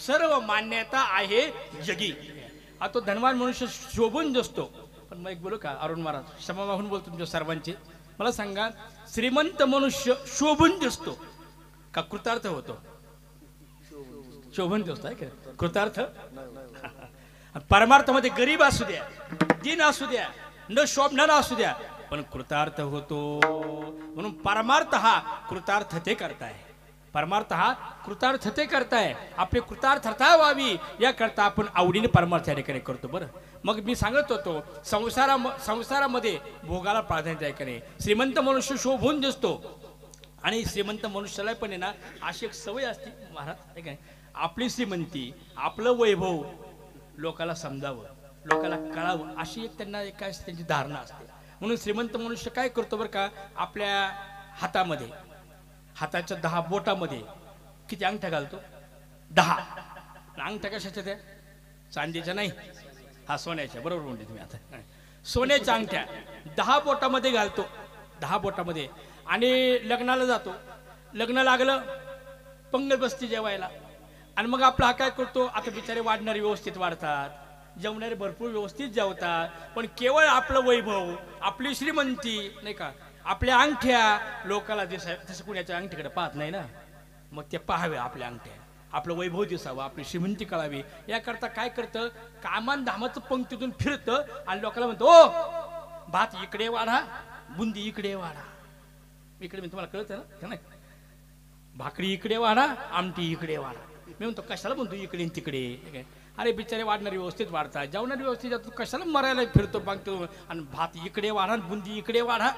सर्व मान्यता आहे जगी. हा तो धनवान मनुष्य शोभून दिसतो. पण मग एक बोलू का अरुण महाराज, क्षमा मागून बोलतो तुमच्या सर्वांचे. मला सांगा, श्रीमंत मनुष्य शोभून दिसतो का कृतार्थ होतो? शोभून दिसतो आहे का कृतार्थ. परमार्थामध्ये गरीब असू द्या, दीन असू द्या, न शोभणारा असू द्या, पण कृतार्थ होतो. म्हणून परमार्थ हा कृतार्थते करताय. परमार्थ हा कृतार्थते करताय. आपली कृतार्थता व्हावी याकरता आपण आवडीने परमार्थ या ठिकाणी करतो. बरं, मग मी सांगत होतो संसारामध्ये भोगाला प्राधान्य आहे का नाही. श्रीमंत मनुष्य शोभून दिसतो, आणि श्रीमंत मनुष्याला पण आहे ना अशी एक सवय असते महाराज काय, आपली श्रीमंती आपलं वैभव लोकाला समजावं, लोकाला कळावं, अशी एक त्यांना एक त्यांची धारणा असते. म्हणून श्रीमंत मनुष्य काय करतो बरं का, आपल्या हातामध्ये हाताच्या 10 बोटामध्ये किती अंगठ्या घालतो? 10. अंगठ्या कशाच्या त्या? चांदीच्या नाही, हा सोन्याच्या. बरोबर म्हणते तुम्ही. आता सोन्याच्या अंगठ्या 10 बोटामध्ये घालतो, 10 बोटामध्ये. आणि लग्नाला जातो, लग्न लागलं पंगत बसती जेवायला, आणि मग आपला हा काय करतो, आता बिचारे वाढणारे व्यवस्थित वाढतात, जेवणारे भरपूर व्यवस्थित जेवतात, पण केवळ आपलं वैभव आपली श्रीमंती नाही का, आपल्या अंगठ्या लोकाला दिसाय, तसं कुणाच्या अंगठीकडे पाहत नाही ना. मग ते पाहावे आपल्या अंगठ्या, आपलं वैभव दिसावं, आपली श्रीमंती कळावी याकरता काय करतं, कामान धामाचं पंक्तीतून फिरतं आणि लोकांना म्हणतो, ओ भात इकडे वाढा, बुंदी इकडे वाढा. इकडे मी तुम्हाला कळतं ना नाही, भाकरी इकडे वाढा, आमटी इकडे वाढा. मी म्हणतो कशाला म्हणतो इकडे तिकडे. अरे बिचारे वाढणारे व्यवस्थित वाढतात, जेवणारी व्यवस्थित जातो, कशाला मरायला फिरतो मागतो, आणि भात इकडे वाढा बुंदी इकडे वाढा.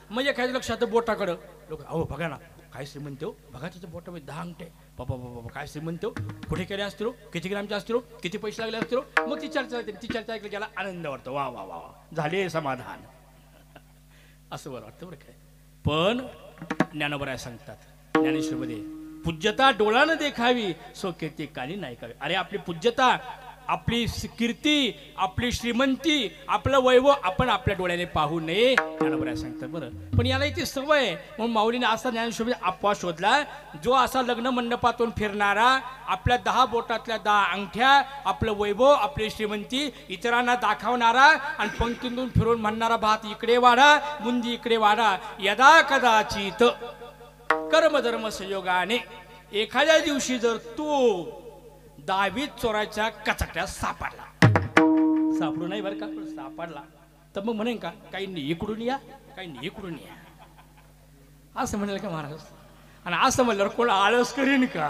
म्हणजे काय लक्षात बोटाकडं लोक, अहो बघा ना काय श्रीमंत हो बघा त्याच्या बोटामध्ये 10 अंगठे बाबा बाबा काय श्रीमंत हो कुठे केले असतील किती ग्रामचे असतील किती पैसे लागले असतील मग ती चर्चा ऐकली त्याला आनंद वाटतो वा वा वा झाले समाधान असं बरं वाटतं बरं काय. पण ज्ञानोबराय सांगतात ज्ञानेश्वरमध्ये पूज्यता डोळ्यानं देखावी सो कीर्ती कानी नाही करावी. अरे आपली पूज्यता आपली कीर्ती आपली श्रीमंती आपलं वैभव आपण आपल्या डोळ्याने पाहू नये ज्ञानोबराय सांगतात बरं. पण याला इथे सवय म्हणून माऊलीने असा ज्ञानेश्वरमध्ये अपवाद शोधला जो असा लग्न मंडपातून फिरणारा आपल्या 10 बोटातल्या 10 अंगठ्या आपलं वैभव आपली श्रीमंती इतरांना दाखवणारा आणि पंक्तीतून फिरून म्हणणारा भात इकडे वाढा बुंदी इकडे वाढा यदा कदाचित कर्मधर्म संयोगाने एखाद्या दिवशी जर तू 10वीत चोराच्या कचाट्यात सापडू नाही बरं का पण सापडला तर मग म्हणेन का काही इकडून या काही इकडून या असं म्हणेल का महाराज. आणि असं म्हणल्यावर कोण आळस करीन का.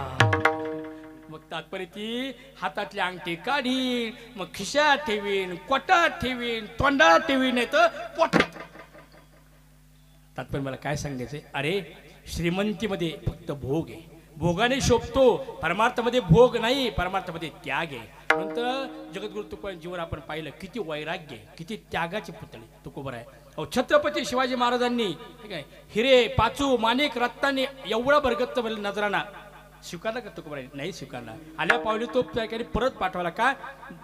मग तात्पर्य ती हातातली अंगठी काढीन मग खिशात ठेवीन कोटात ठेवीन तोंडात ठेवीन नाही तर पोटात. तात्पर्य मला काय सांगायचंय अरे श्रीमंतीमध्ये फक्त भोग आहे भोगाने शोभतो परमार्थामध्ये भोग नाही परमार्थामध्ये त्याग आहे. म्हणून जगद्गुरु तुकोबाराय जीवन आपण पाहिलं किती वैराग्य किती त्यागाचे पुतळे तुकोबाराय आहे. अहो छत्रपती शिवाजी महाराजांनी ठीक आहे हिरे पाचू माणिक रत्नांनी एवढा भरगच्च नजराना स्वीकारला का तुकोबाराय नाही स्वीकारला. आल्या पावली तो त्याकडे परत पाठवला का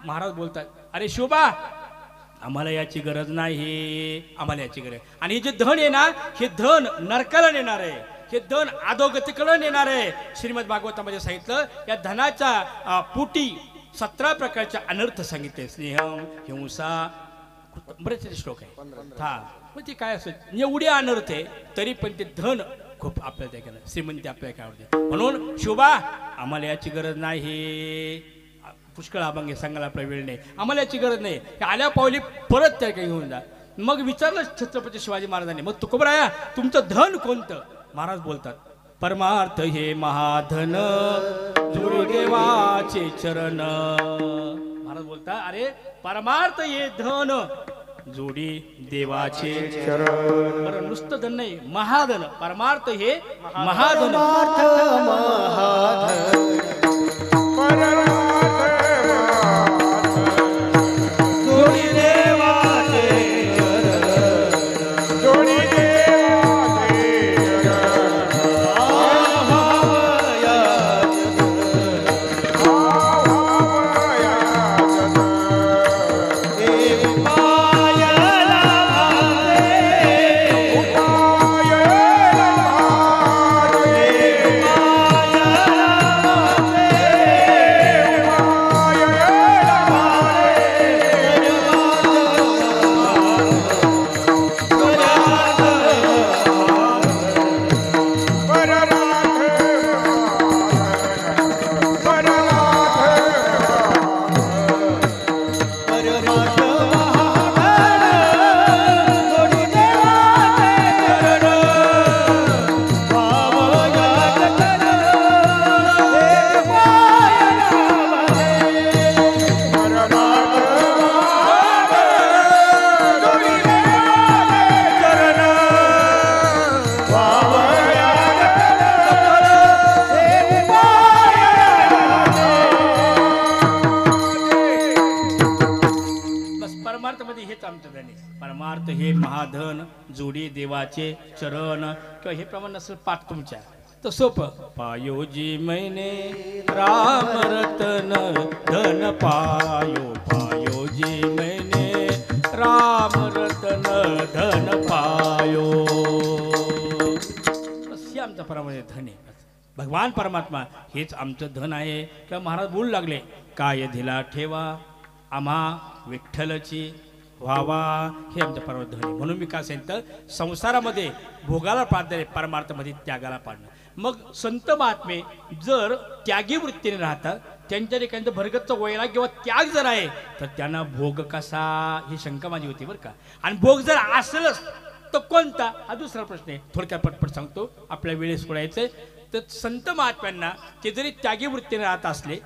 महाराज बोलतात अरे शोभा आम्हाला याची गरज नाही आम्हाला याची गरज. आणि हे जे धन आहे ना हे धन नरकाला नेणार आहे हे धन अधोगतीकडे नेणार आहे. श्रीमद भागवतामध्ये सांगितलं या धनाच्या पोटी 17 प्रकारचे अनर्थ सांगितले स्नेहम हिंसा बरेच श्लोक आहे हा मग ते काय असं एवढे अनर्थ आहे तरी पण ते धन खूप आपल्याला त्या केलं श्रीमंती आपल्याला काय आवडते. म्हणून शोभा आम्हाला याची गरज नाही पुष्कळ अभंग सांगायला आपला वेळ नाही आम्हाला याची गरज नाही आल्या पावली परत त्या काही घेऊन जा. मग विचारलं छत्रपती शिवाजी महाराजांनी मग तुकोबाराया तुमचं धन कोणतं. महाराज बोलतात परमार्थ हे महाधन गुरुदेवाचे चरण. महाराज बोलतात अरे परमार्थ हे धन जोडी देवाचे चरण. बरं नुसतं धन नाही महाधन परमार्थ हे महाधन परमार्थ हे महाधन जोडी देवाचे चरण किंवा हे प्रमाण नसेल पाठ तुमच्या तर सोपं पायोजी मैने राम रतन धन पायोजी मैने राम रतन धन पायो. हे आमचं परमार्थ धन आहे भगवान परमात्मा हेच आमचं धन आहे. किंवा महाराज बोलू लागले काय दिला ठेवा आम्हा विठ्ठलची व्हावा हे आमचं परमार्थ धन आहे. म्हणून मी काय सांगितलं संसारामध्ये भोगाला प्राधान्य परमार्थामध्ये त्यागाला पाडणं. मग संत महात्मे जर त्यागी वृत्तीने राहतात त्यांच्या ठिकाणी भरगच्च वैराग्य किंवा त्याग जर आहे तर त्यांना भोग कसा ही शंका माझी होती बरं का. आणि भोग जर असलच तर कोणता हा दुसरा प्रश्न आहे. थोडक्यात पटपट सांगतो आपल्या वेळेस सोडायचंय. तर संत महात्म्यांना ते जरी त्यागी वृत्तीने राहत असले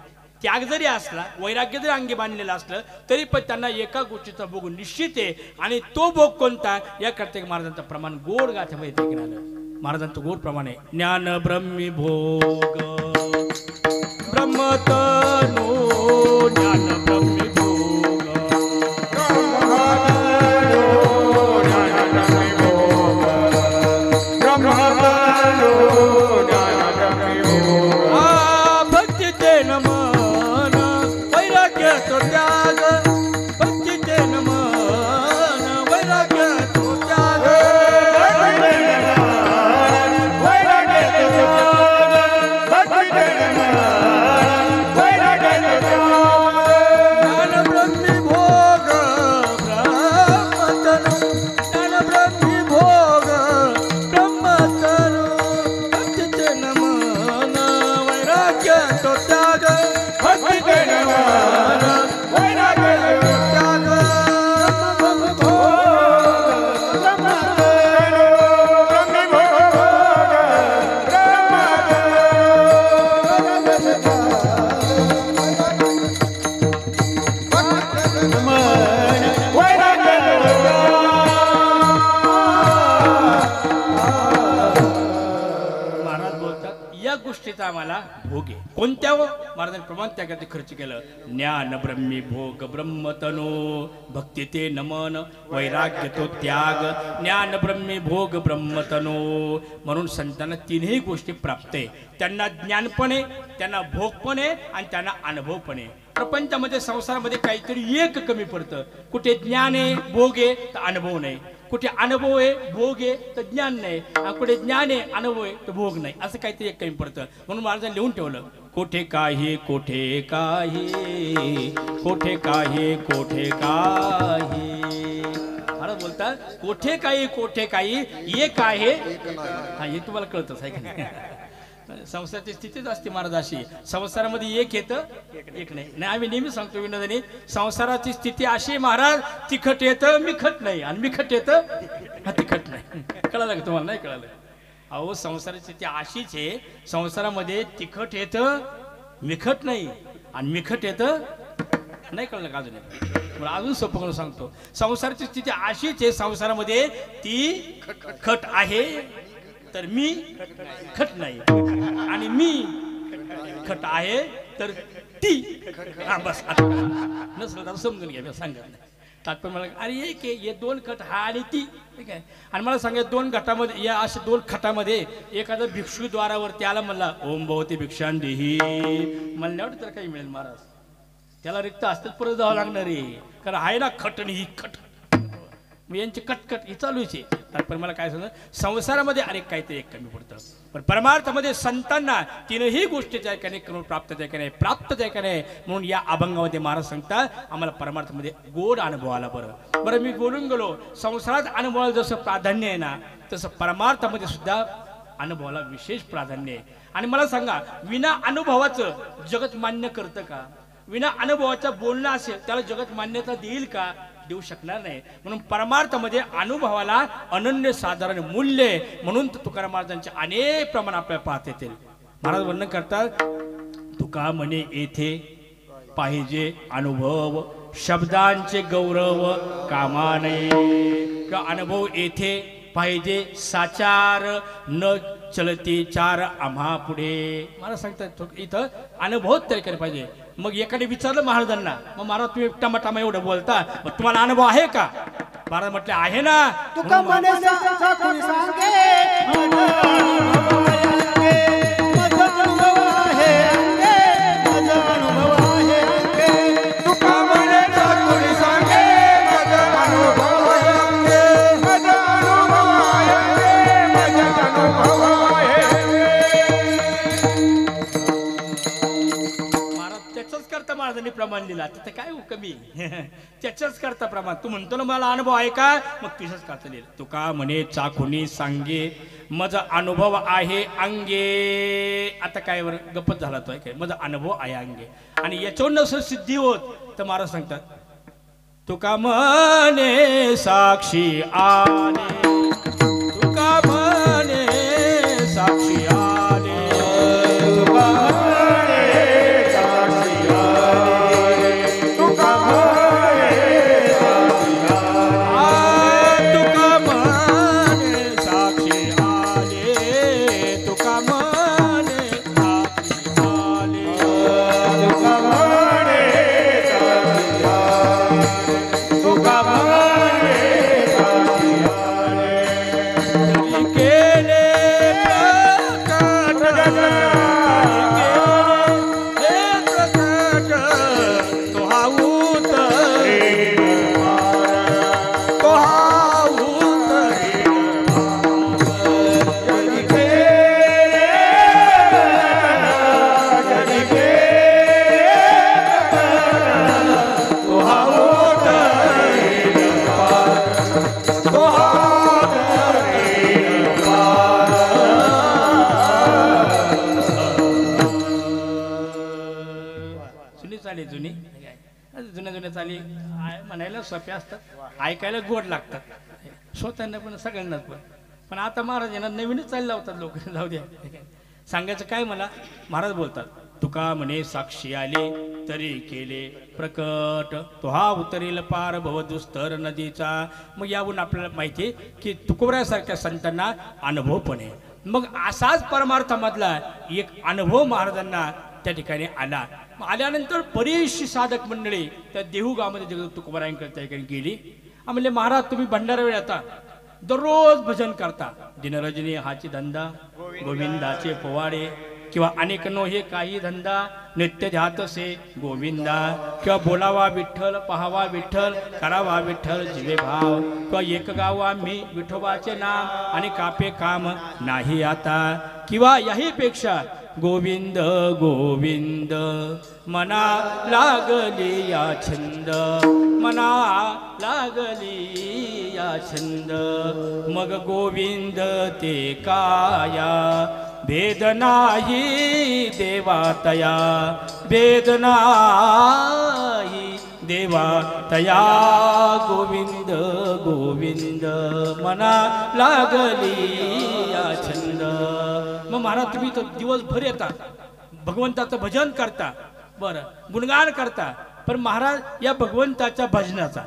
त्याग जरी असला वैराग्य जरी अंगी बांधलेलं असलं तरी पण त्यांना एका गोष्टीचा भोग निश्चित आहे. आणि तो भोग कोणता या कर्तव्य महाराजांचं प्रमाण गोड गाथेमध्ये देखील आलं. महाराजांचं गोड प्रमाणे ज्ञान ब्रह्मी भोग ब्रह्मतनो ज्ञान ब्रह्मी भोग भक्ती ते नमन वैराग्य तो त्याग भक्ती ते नमन वैराग्य तो त्याग ज्ञान ब्रह्मी भोग ब्रह्मतनु ज्ञान ब्रह्मी भोग ब्रह्मतनु भक्ती ते नमन वैराग्य तो त्याग भक्ती ते नमन वैराग्य तो त्याग महाराज बोलतात या गोष्टीचा आम्हाला भोग आहे कोणत्या हो महाराजांनी प्रमाण त्यासाठी खर्च केलं ज्ञान ब्रह्मी भोग ब्रह्मतनो भक्ती ते नमन वैराग्य तो त्याग ज्ञान ब्रह्मी भोग ब्रह्मतनो म्हणून संतांना तीनही गोष्टी प्राप्त आहे त्यांना ज्ञान पण आहे त्यांना भोग पण आहे आणि त्यांना अनुभव पण आहे प्रपंचामध्ये संसारामध्ये काहीतरी एक कमी पडतं कुठे ज्ञान आहे भोग आहे तर अनुभव नाही कुठे अनुभव आहे भोग आहे तर ज्ञान नाही कुठे ज्ञान आहे अनुभव आहे तर भोग नाही असं काहीतरी एक कमी पडतं म्हणून महाराजांनी लिहून ठेवलं कोठे काही कोठे काही कोठे काही कोठे काही महाराज बोलतात कोठे काही एक आहे हा हे तुम्हाला कळतच आहे का नाही संसाराची स्थितीच असते महाराज अशी संसारामध्ये एक येतं एक नाही आम्ही नेहमी सांगतो विनोदाने संसाराची स्थिती अशी महाराज तिखट येतं मिखट नाही आणि मिखट येतं तिखट नाही कळालं का तुम्हाला नाही कळालं अहो संसाराची स्थिती अशीच आहे संसारामध्ये तिखट येतं मिखट नाही आणि मिखट येतं नाही कळलं का अजून सोपं करून सांगतो संसाराची स्थिती अशीच आहे संसारामध्ये ती खट आहे तर मी खट नाही आणि मी खट आहे तर ती हा बस नसलं तर समजून घ्या सांगत नाही तात्पर्य मला अरे एक आहे हे दोन खट हा आणि ती ठीक आहे आणि मला सांगा दोन घटामध्ये या अशा दोन खटामध्ये एखादा भिक्षू द्वारावरती आला म्हणला ओम भवती भिक्षांदेही म्हणल्यावर तर काही मिळेल महाराज त्याला रिक्त असतात परत जावं लागणार आहे कारण आहे ना खट आणि ही खट मी यांची कटकट ही चालूच आहे तात्पर्य मला काय सांगतं संसारामध्ये अनेक काहीतरी एक कमी पडतं पण परमार्थामध्ये संतांना तीनही गोष्टीच्या ऐकाने करून प्राप्त नाही प्राप्त नाही म्हणून या अभंगामध्ये महाराज सांगतात आम्हाला परमार्थामध्ये गोड अनुभव आला बरं मी बोलून गेलो संसारात अनुभवाला जसं प्राधान्य आहे ना तसं परमार्थामध्ये सुद्धा अनुभवाला विशेष प्राधान्य आहे आणि मला सांगा विना अनुभवाचं जगत मान्य करतं का विना अनुभवाचं बोलणं असेल त्याला जगत मान्यता देईल का देऊ शकणार नाही म्हणून परमार्थामध्ये अनुभवाला अनन्य साधारण मूल्य म्हणून तुकाराम महाराजांचे अनेक प्रमाण आपल्याला पाहता येतील महाराज वर्णन करतात तुका म्हणे येथे पाहिजे अनुभव शब्दांचे गौरव कामा नये किंवा अनुभव येथे पाहिजे साचार न चलते चार आम्हा पुढे मला सांगतात इथं अनुभव तरी केला पाहिजे मग एकाने विचारलं महाराजांना मग महाराज तुम्ही टमाटामा एवढं बोलता मग तुम्हाला अनुभव आहे का महाराज म्हटले आहे ना तुका म्हणे कोणी सांगे माझा अनुभव आहे माझा अनुभव आहे तुका म्हणे कोणी सांगे माझा अनुभव आहे माझा अनुभव आहे माझा अनुभव आहे महाराजांनी प्रमाण दिला तर काय कमी त्याच्याच करता प्रमाण तू म्हणतो ना मला अनुभव आहे का मग तुझ्याच करता लिहिलं तुका म्हणे चाखुनी सांगे माझा अनुभव आहे अंगे आता काय वर गप्पच झाला तो काय माझा अनुभव आहे अंगे आणि याच्यावर नसं सिद्धी होत तर महाराज सांगतात तुका म्हणे साक्षी आले तुका म्हणे साक्षी आले तुका चाली म्हणायला सोप्या असतात ऐकायला गोड लागतात स्वतःना पण सगळ्यांनाच पण आता महाराज यांना नवीनच चालला होतात लोक जाऊ द्या सांगायचं काय मला महाराज बोलतात तुका म्हणे साक्षी आले तरी केले प्रकट तो हा उतरेल पार भव दुस्तर नदीचा मग यावरून आपल्याला माहिती आहे की तुकोबरायासारख्या संतांना अनुभव पण आहे मग असाच परमार्थामधला एक अनुभव महाराजांना त्या ठिकाणी आला आल्यानंतर बरीचशी साधक मंडळी त्या देहू गावामध्ये जगत तुकोबरायांकडे त्या ठिकाणी गेली म्हणले महाराज तुम्ही भंडारा वेळ आता दररोज भजन करता दिनरजनी हाची धंदा गोविंदाचे पोवाडे किंवा अनेक नो हे काही धंदा नित्य ध्यातसे गोविंदा किंवा बोलावा विठ्ठल पहावा विठ्ठल करावा विठ्ठल जीवे भाव किंवा एक गावा मी विठोबाचे नाम आणि कापे काम नाही आता किंवा याही पेक्षा गोविंद गोविंद मना लागली या छंद मना लागली या छंद मग गोविंद ते काया भेद नाही देवा तया भेद नाही देवा तया गोविंद गोविंद मना लागली या छंद मग महाराज तुम्ही तर दिवसभर येता भगवंताचं भजन करता बरं गुणगान करता पण महाराज या भगवंताच्या भजनाचा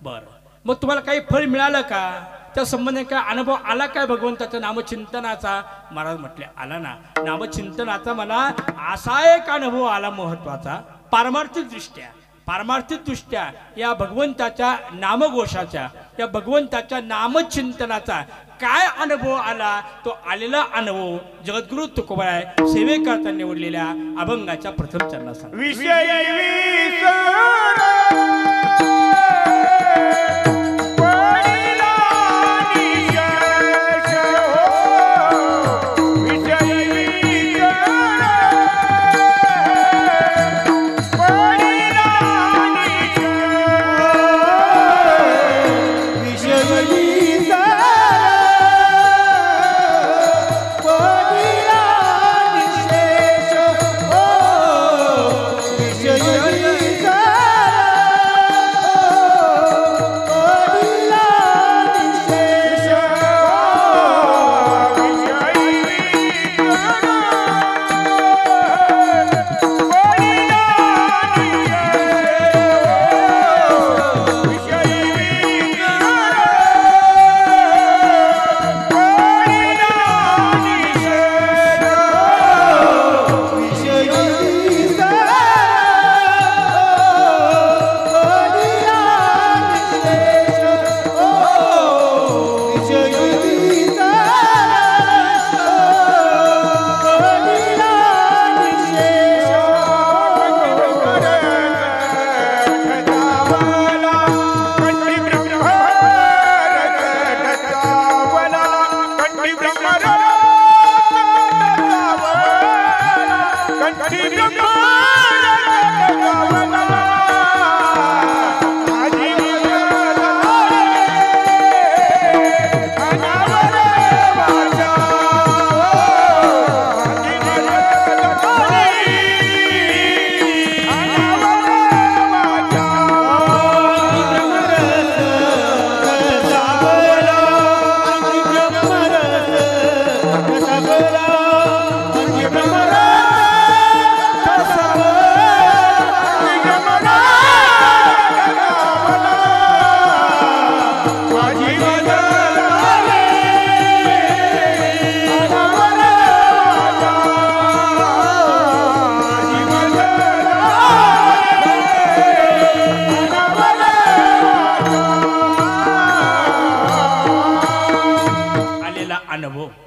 बरं मग तुम्हाला काही फळ मिळालं का त्या संबंधी काय अनुभव आला काय भगवंताच्या नामचिंतनाचा महाराज म्हटले आला ना नामचिंतनाचा मला असा एक अनुभव आला महत्वाचा पारमार्थिक दृष्ट्या या भगवंताच्या नामघोषाच्या या भगवंताच्या नामचिंतनाचा काय अनुभव आला तो आलेला अनुभव जगद्गुरु तुकोबराय सेवेकरता निवडलेल्या अभंगाच्या प्रथम चरणाचा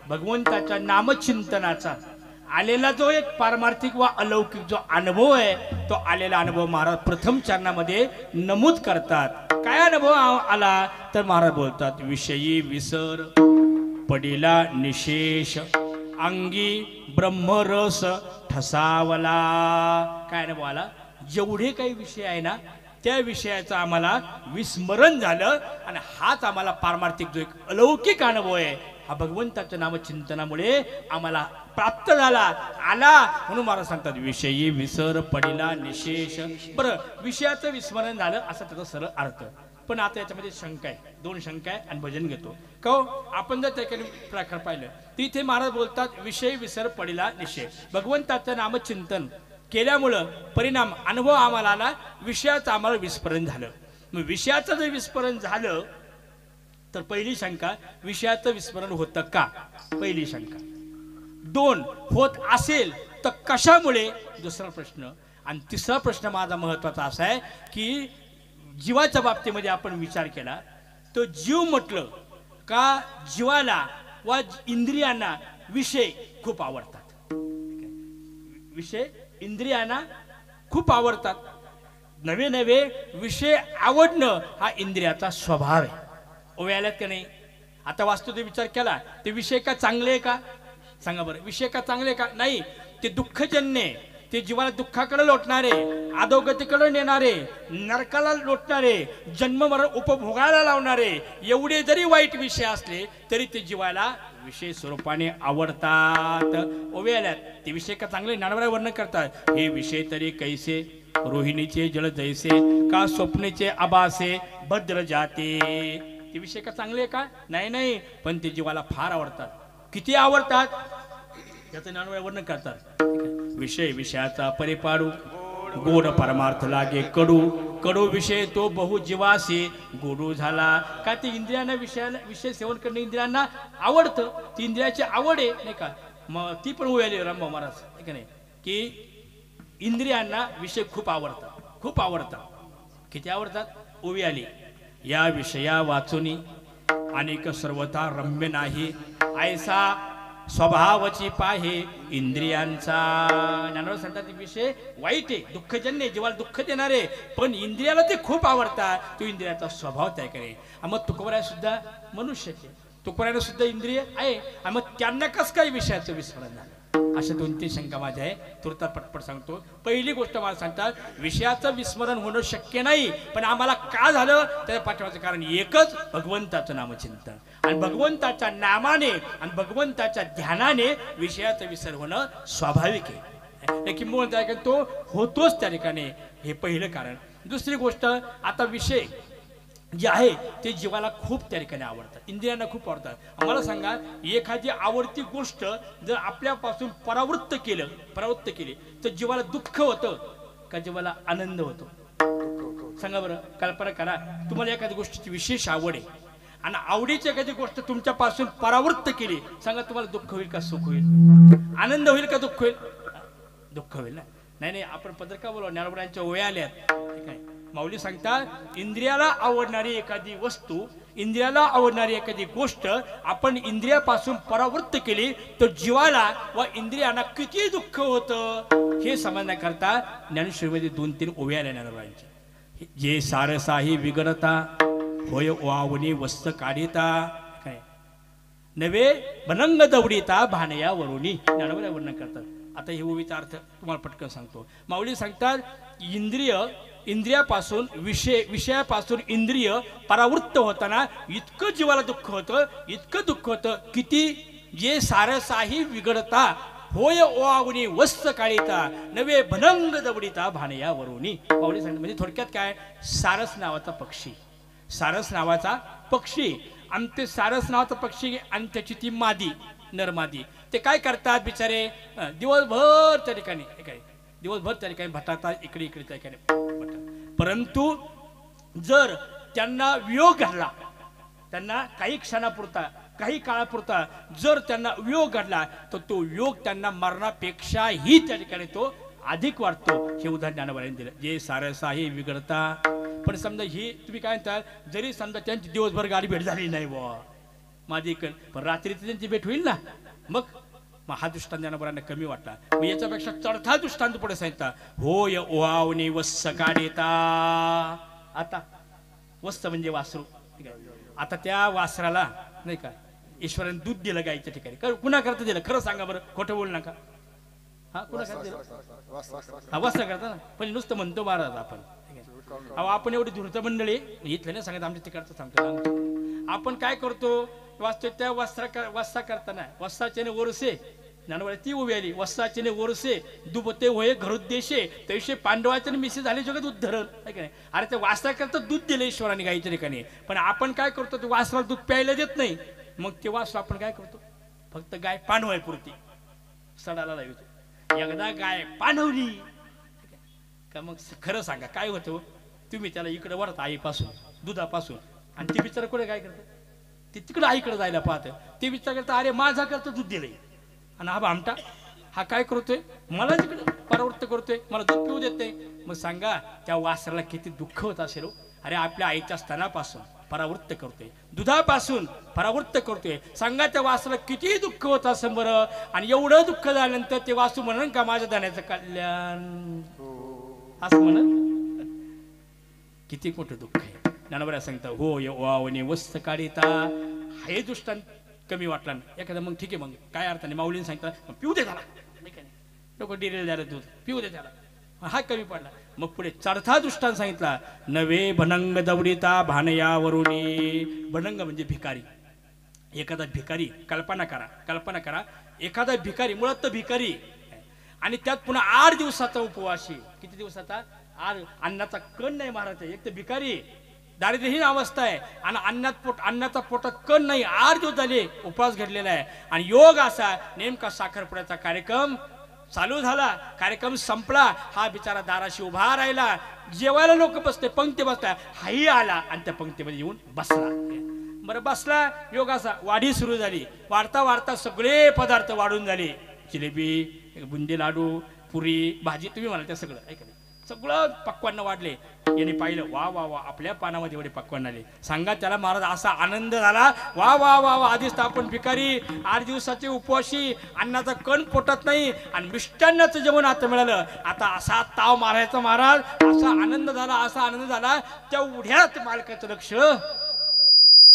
भगवंताच्या नामचिंतनाचा आलेला जो एक पारमार्थिक व अलौकिक जो अनुभव आहे तो आलेला अनुभव महाराज प्रथम चरणामध्ये नमूद करतात काय अनुभव आला तर महाराज बोलतात विषयी विसर पडिला निशेष अंगी ब्रह्मरस ठसावला काय अनुभव आला जेवढे काही विषय आहे ना त्या विषयाचं आम्हाला विस्मरण झालं आणि हाच आम्हाला पारमार्थिक जो एक अलौकिक अनुभव आहे हा भगवंताच्या नामचिंतनामुळे आम्हाला प्राप्त झाला आला. म्हणून मला सांगतात विषयी विसर पडिला निशेष. बरं, विषयाचं विस्मरण झालं असा त्याचा सरळ अर्थ. पण आता याच्यामध्ये शंका आहे, 2 शंका आहे आणि भजन घेतो का हो. आपण जर त्या प्रकार पाहिलं तर इथे महाराज बोलतात विषय विसर पडिला निशेष. भगवंताचं नामचिंतन केल्यामुळं परिणाम अनुभव आम्हाला आला, विषयाचं आम्हाला विस्मरण झालं. मग विषयाचं जर विस्मरण झालं तर पहिली शंका, विषयाचं विस्मरण होतं का, पहिली शंका. 2, होत असेल तर कशामुळे, दुसरा प्रश्न. आणि तिसरा प्रश्न माझा महत्वाचा असा आहे की जीवाच्या बाबतीमध्ये आपण विचार केला तर जीव म्हटलं का जीवाला वा इंद्रियांना विषय खूप आवडतात. विषय इंद्रियांना खूप आवडतात. नवे नवे विषय आवडणं हा इंद्रियाचा स्वभाव आहे. ओव्याल्यात का नाही. आता वास्तविक विचार केला ते विषय का चांगले आहे का, सांगा बरं. विषय का चांगले का, नाही. ते दुःखजन्य, ते जीवाला दुःखाकडे लोटणारे, अधोगतीकडे नेणारे, नरकाला लोटणारे, जन्म मरण उपभोगायला लावणारे एवढे जरी वाईट विषय असले तरी ते जीवाला विषय स्वरूपाने आवडतात. ओव्याल्यात ते विषय का चांगले, ज्ञानवरा वर्णन करतात. हे विषय तरी कैसे रोहिणीचे जल जैसे का स्वप्नेचे आभासे भद्र जाते. ते विषय का चांगले का, नाही नाही, पण ते जीवाला फार आवडतात. किती आवडतात याचं ज्ञानवरा वर्णन करतात. विषय विषयाचा परिपाडू गोड परमार्थ लागे कडू. कडू विषय तो बहु जीवासी गोडू झाला. का ते इंद्रियांना विषय सेवन करणं इंद्रियांना आवडतं. ती इंद्रियाची आवड आहे नाही का. मग ती पण उयाली रामभाऊ महाराज आहे का नाही की इंद्रियांना विषय खूप आवडतात, खूप आवडतात. किती आवडतात, ओवी आली. या विषया वाचुनी अनेक सर्वता रम्य नाही ऐसा स्वभावची पाहे इंद्रियांचा. ज्ञानवंत सांगतात विषय वाईट आहे, दुःखजन्य, जीवाला दुःख देणारे, पण इंद्रियाला ते खूप आवडतात. तो इंद्रियाचा स्वभाव तयार करे. मग तुकोबराय सुद्धा मनुष्याचे, तुकोबरायला सुद्धा इंद्रिय आहे आणि मग त्यांना कसं काही विषयाचं विस्मरण झालं. अशा 2-3 शंका माझ्या आहे. तुरतात पटपट सांगतो. पहिली गोष्ट मला सांगतात विषयाचं विस्मरण होणं शक्य नाही, पण आम्हाला का झालं त्याच्या पाठीमागचं कारण एकच, भगवंताचं नामचिंतन. आणि भगवंताच्या नामाने आणि भगवंताच्या ध्यानाने विषयाचं विसर होणं स्वाभाविक आहे. किंवा तो होतोच त्या ठिकाणी, हे पहिलं कारण. दुसरी गोष्ट, आता विषय जे आहे ते जीवाला खूप त्या ठिकाणी आवडतात, इंद्रियांना खूप आवडतात. आम्हाला सांगा, एखादी आवडती गोष्ट जर आपल्यापासून परावृत्त केली तर जीवाला दुःख होतं का जीवाला आनंद होतो, सांगा बरं. कल्पना करा, तुम्हाला एखाद्या गोष्टीची विशेष आवड आहे आणि आवडीची एखादी गोष्ट तुमच्यापासून परावृत्त केली, सांगा तुम्हाला दुःख होईल का सुख होईल, आनंद होईल का दुःख होईल, दुःख होईल ना. नाही, आपण पत्रकार बोलवा, ज्ञानोबरायांच्या ओव्या आल्यात ठीक आहे. माऊली सांगतात इंद्रियाला आवडणारी एखादी वस्तू, इंद्रियाला आवडणारी एखादी गोष्ट आपण इंद्रियापासून परावृत्त केली तर जीवाला व इंद्रियांना किती दुःख होतं हे समजण्याकरता ज्ञानेश्वरीमध्ये 2-3 ओव्या आल्या ज्ञानोबरायांच्या. जे सारसाही बिगडता होय वावणी वस्त काढिता काय नवे बनंग दवडीता भानया वरुणी, ज्ञानोबराय वर्णन करतात. आता हे ओवीचा अर्थ तुम्हाला पटकन सांगतो. माऊली सांगतात इंद्रियापासून विषयापासून इंद्रिय परावृत्त होताना इतकं जीवाला दुःख होतं, इतकं दुःख होतं किती. जे सारसाही बिघडता होय ओवावणी वस्त काढिता नवे भनंग दवडीता भानया वरुणी. माऊली सांगतात म्हणजे थोडक्यात काय, सारस नावाचा पक्षी, सारस नावाचा पक्षी आणि ते सारस नावाचा पक्षी आणि त्याची ती मादी, नरमादी, ते काय करतात बिचारे, दिवसभर त्या ठिकाणी दिवसभर त्या ठिकाणी भटातात, इकडे त्या ठिकाणी. परंतु जर त्यांना वियोग घडला, त्यांना काही क्षणापुरता काही काळापुरता जर त्यांना वियोग घडला तर तो वियोग त्यांना मरणापेक्षाही त्या ठिकाणी तो अधिक वाटतो. हे उदाहरण ज्ञानोबरायांनी दिलं. जे सारसाही बिघडता, पण समजा ही तुम्ही काय म्हणता, जरी समजा त्यांची दिवसभर गाडी भेट झाली नाही बुवा माझी, पण रात्रीची त्यांची भेट होईल ना, मग हा दृष्टांत ज्ञानोबरायांना कमी वाटला. मग याच्यापेक्षा चढता दृष्टांत पुढे सांगितला, होय ओवावणी वस्त काढिता. आता वस्त म्हणजे वासरू, आता त्या वासराला नाही का ईश्वराने दूध दिलं गायच्या ठिकाणी, कुणा करता दिलं, खरं सांगा बरं, खोटं बोलू नका. हा कुणा करता दिलं, हा वस्त करता ना, पण नुसतं म्हणतो महाराज आपण. आपण एवढी धूर्त मंडळी इथलं नाही सांगत, आमच्या तिकडचं सांगतो. आपण काय करतो वाचतो त्या वस्सा करताना वस्साचे वरसे ज्ञानोबा ती उभी आली वस्साचे वरसे दुबते होय घरोद्देशे तैसे पांडवाचे मिसे झाले जगत उद्धरण आहे का नाही. अरे ते वासरा करता दूध दिले ईश्वराने गाईच्या ठिकाणी, पण आपण काय करतो ते वासराला दूध प्यायला देत नाही. मग ते वासरू आपण काय करतो फक्त गाय पाणवाय पुरती सडाला लावतो. एकदा गाय पाणवली का मग खरं सांगा काय होतं, तुम्ही त्याला इकडे वरता आईपासून दुधापासून आणि ते बिचारा कुठे काय करतं ते तिकडे आईकडे जायला पाहतं. ते विचार करतं अरे माझा करतं दूध दिलंय आणि हा भामटा हा काय करतोय मला तिकडे परावृत्त करतोय मला दूध पिऊ देत नाही. मग सांगा त्या वासराला किती दुःख होत असेल. अरे आपल्या आईच्या स्तनापासून परावृत्त करतोय दुधापासून परावृत्त करतोय. सांगा त्या वासराला किती दुःख होत असेल बरं. आणि एवढं दुःख झाल्यानंतर ते वासू म्हणून का माझ्या दाण्याचं कल्याण असं म्हणत किती मोठं दुःख आहे. ज्ञानोबा सांगता हो वावणे वस्त काढिता हे दृष्टांत कमी वाटला ना एखादा मग ठीक आहे मग काय अर्थाने माऊलीने सांगता पिऊ दे त्याला लोक डिरेल द्यायला दूध पिऊ दे त्याला हा कमी पडला. मग पुढे चौथा दृष्टांत सांगितला नवे भनंग दवडिता भानयावरुणी. भनंग म्हणजे भिकारी. एखादा भिकारी कल्पना करा एखादा भिकारी मुळात तर भिकारी आणि त्यात पुन्हा 8 दिवसाचा उपवास. किती दिवसाचा 8. अन्नाचा कण नाही महाराज एक तर भिकारी दारिद्र्यहीन अवस्था आहे आणि अन्नाचा पोटात कण नाही 8 दिवस झाले उपवास घडलेला आहे. आणि योग असा नेमका साखरपुड्याचा कार्यक्रम चालू झाला कार्यक्रम संपला हा बिचारा दाराशी उभा राहिला जेवायला लोक बसते पंक्ती बसता हाही आला आणि त्या पंक्तीमध्ये येऊन बसला. बरं बसला योग असा वाढी सुरू झाली. वाढता वाढता सगळे पदार्थ वाढून झाले. जिलेबी बुंदी लाडू पुरी भाजी तुम्ही म्हणाल त्या सगळं ऐका सगळं पक्वान्न वाढले. याने पाहिलं वा वा वा आपल्या पानामध्ये एवढे पक्वान्न आले. सांगा त्याला महाराज असा आनंद झाला वा वा वा वा आधीच तर आपण भिकारी 8 दिवसाचे उपवासी अन्नाचा कण पोटात नाही आणि मिष्टान्नाचं जेवण आता मिळालं. आता असा ताव मारायचा महाराज असा आनंद झाला तेवढ्यात मालकाचं लक्ष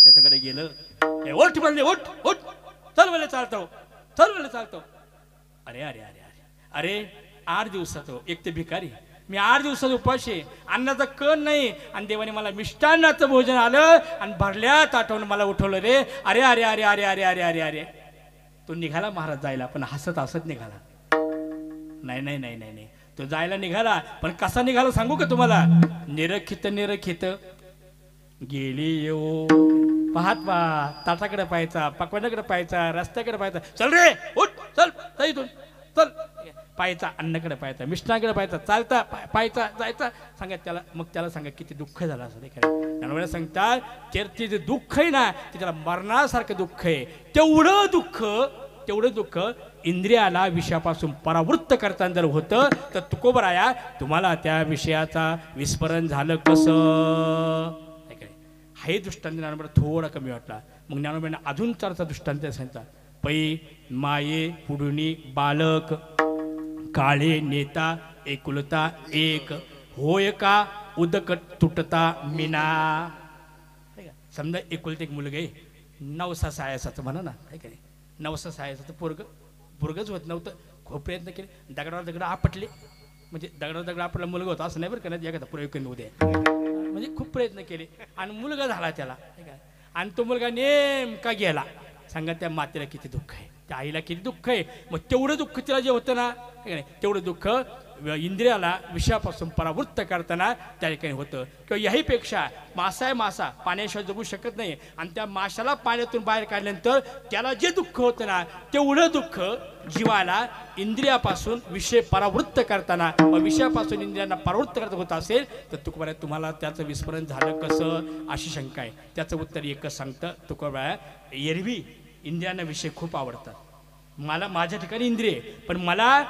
त्याच्याकडे गेलं. ओठ म्हणले ओठ ओठ चल मला चालतो. अरे अरे अरे अरे अरे 8 दिवसाचं एक ते भिकारी मी 8 दिवसाचा उपाशी अन्नाचा कण नाही आणि देवाने मला मिष्टान्नाचं भोजन आलं आणि भरल्या ताटावून मला उठवलं रे. अरे अरे अरे अरे अरे अरे अरे अरे तो निघाला महाराज जायला पण हसत निघाला. नाही तो जायला निघाला पण कसा निघाला सांगू का तुम्हाला. निरखित गेली येऊ पाहत ताटाकडे पाहायचा पकवानाकडे पाहायचा रस्त्याकडे पाहायचा चल रे उठ चल इथून चल पाहायचा अन्नाकडे पाहायचा मिष्टाकडे पाहायचा चालता पाहायचा जायचा. सांगा त्याला मग त्याला सांगा किती दुःख झालं असं त्याला सांगतात ते जे दुःख आहे ना ते त्याला मरणासारखं दुःख आहे. तेवढं दुःख इंद्रियाला विषयापासून परावृत्त करताना जर होतं तर तुकोबराया तुम्हाला त्या विषयाचा विस्मरण झालं कसं. हे दृष्टांत ज्ञानोबा थोडा कमी वाटला. मग ज्ञानोबाने अजून 4चा दृष्टांत सांगितला. पै माये पुढुनी बालक काळे नेता एकुलता एक होय का उदक तुटता मीना. समजा एकुलते एक मुलगा आहे 9 सायासाचं म्हणा ना आहे का नाही 9 सायासाचं पोरगच होत नव्हतं. खूप प्रयत्न केले दगडावर दगड आपटले म्हणजे दगडावर आपला मुलगा होता असं नाही बरं का नाही एखादा प्रयोग उद्या म्हणजे खूप प्रयत्न केले आणि मुलगा झाला त्याला आणि तो मुलगा नेमका गेला. सांगा त्या मातेला किती दुःख आहे त्या आईला किती दुःख आहे. मग तेवढं दुःख तिला जे होतं ना तेवढं दुःख इंद्रियाला विषयापासून परावृत्त करताना त्या ठिकाणी होतं. किंवा याहीपेक्षा मासा आहे मासा पाण्याशिवाय जगू शकत नाही आणि त्या माशाला पाण्यातून बाहेर काढल्यानंतर त्याला जे दुःख होतं ना तेवढं दुःख जीवाला इंद्रियापासून विषय परावृत्त करताना विषयापासून इंद्रियांना परावृत्त करता होत असेल तर तुकोबराया तुम्हाला त्याचं विस्मरण झालं कसं अशी शंका आहे. त्याचं उत्तर एकच सांगतं तुकोबराया एरवी इंद्रियांना विषय खूप आवडतात. मला माझ्या ठिकाणी इंद्रिय पण मला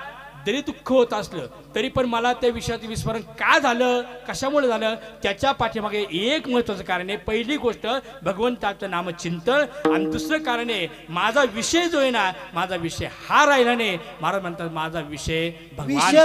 जरी दुःख होत असलं तरी पण मला त्या विषयाचं विस्मरण का झालं कशामुळे झालं त्याच्या पाठीमागे एक महत्त्वाचं कारण आहे. पहिली गोष्ट भगवंताचं नामचिंतन आणि दुसरं कारण आहे माझा विषय जो आहे ना माझा विषय हा राहिला नाही. महाराज म्हणतात माझा विषय भगवान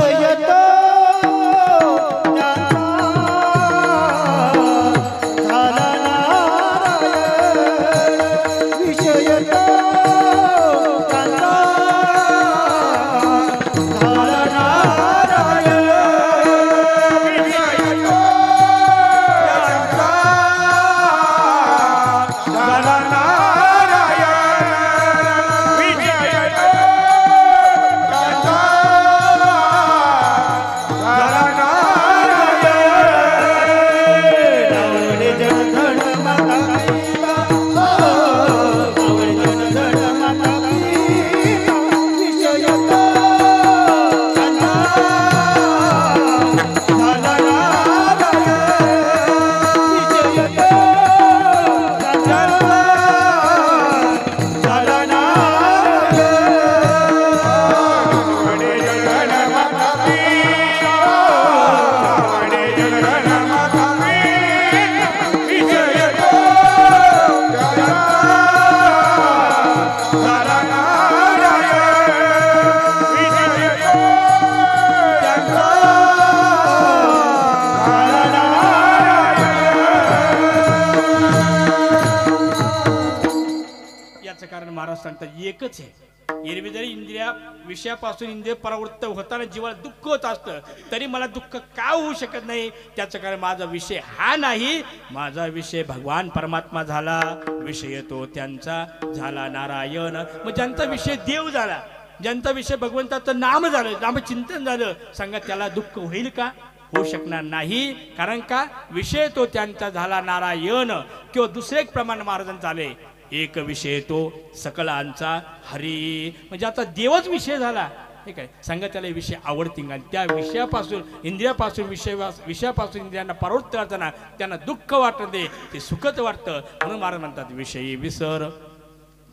कारण महाराज सांगतात एकच आहे. एरवी जरी इंद्रिया विषयापासून इंद्रिय परावृत्त होताना जीवाला दुःख होत असतं तरी मला दुःख का होऊ शकत नाही? त्याचं कारण माझा विषय हा नाही, माझा विषय भगवान परमात्मा झाला. विषय तो त्यांचा झाला नारायण. मग ज्यांचा विषय देव झाला, ज्यांचा विषय भगवंताचं नाम झालं, नामचिंतन झालं, सांगा त्याला दुःख होईल का? होऊ शकणार नाही. कारण का? विषय तो त्यांचा झाला नारायण. किंवा दुसरे एक प्रमाण महाराजांचं आले, एक विषय तो सकलांचा हरी. म्हणजे आता देवच विषय झाला. ठीक आहे, सांगा त्याला विषय आवडतील. आणि त्या विषयापासून इंद्रियापासून विषयापासून इंद्रियांना परावृत्त करताना त्यांना दुःख वाटत नाही, ते सुखद वाटतं. म्हणून महाराज म्हणतात विषयी विसर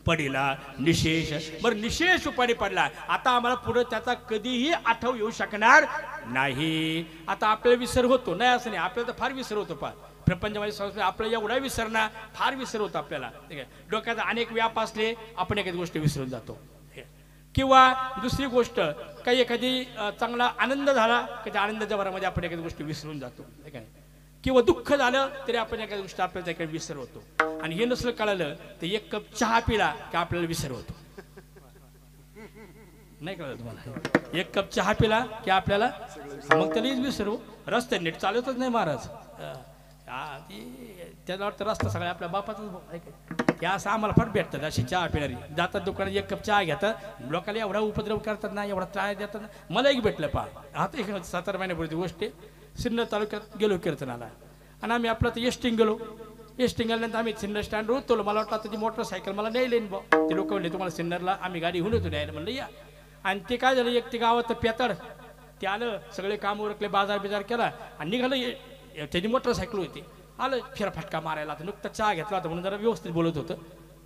पडिला निशेष. बरं निशेष उपाडी पडला. आता आम्हाला पुढे त्याचा कधीही आठव येऊ शकणार नाही. आता आपल्याला विसर होतो नाही असं नाही, आपल्याला तर फार विसर होतो. प्रपंचमध्ये संस्कृती आपल्याला एवढा विसरणं फार विसर होतो आपल्याला. ठीक आहे, डोक्यात अनेक व्याप असले आपण एखादी गोष्ट विसरून जातो. किंवा दुसरी गोष्ट काही एखादी चांगला आनंद झाला की त्या आनंदाच्या भरामध्ये आपण एखादी गोष्ट विसरून जातो. ठीक आहे, किंवा दुःख झालं तरी आपण एखादी गोष्ट आपल्याला त्याकडे विसर होतो. आणि हे नसलं कळलं तर एक कप चहा पिला की आपल्याला विसर होतो. नाही कळलं तुम्हाला? एक कप चहा पिला की आपल्याला मग त्यालाच विसरू. रस्ते नीट चालतच नाही महाराज. त्याला वाटतं रस्ता सगळ्या आपल्या बापाचाच. त्या असं आम्हाला फार भेटतात अशी चहा पिणारी. जातात दुकानात एक कप चहा घेतात, लोकांना एवढा उपद्रव करतात ना, एवढा त्रास देतात ना. मला एक भेटलं आता एक 7 महिन्यापूर्वीची गोष्ट आहे. सिन्नर तालुक्यात गेलो कीर्तनाला आणि आम्ही आपलं तर एसटिंग गेलो. एसटिंग गेल्यानंतर आम्ही सिन्नर स्टँड उतरलो. मला वाटतं आता ती मोटरसायकल मला न्यायला येईन बा. ते लोक म्हणले तुम्हाला सिन्नरला आम्ही गाडी घेऊन येतो न्यायला. म्हणलं या. आणि ते काय झालं, एक ते गावात पेताड ते आलं, सगळे काम उरकले, बाजार बिजार केला आणि निघालं. त्याची मोटरसायकल होती. आलं फेरफटका मारायला. आता नुकता चहा घेतला होता म्हणून जरा व्यवस्थित बोलत होतं.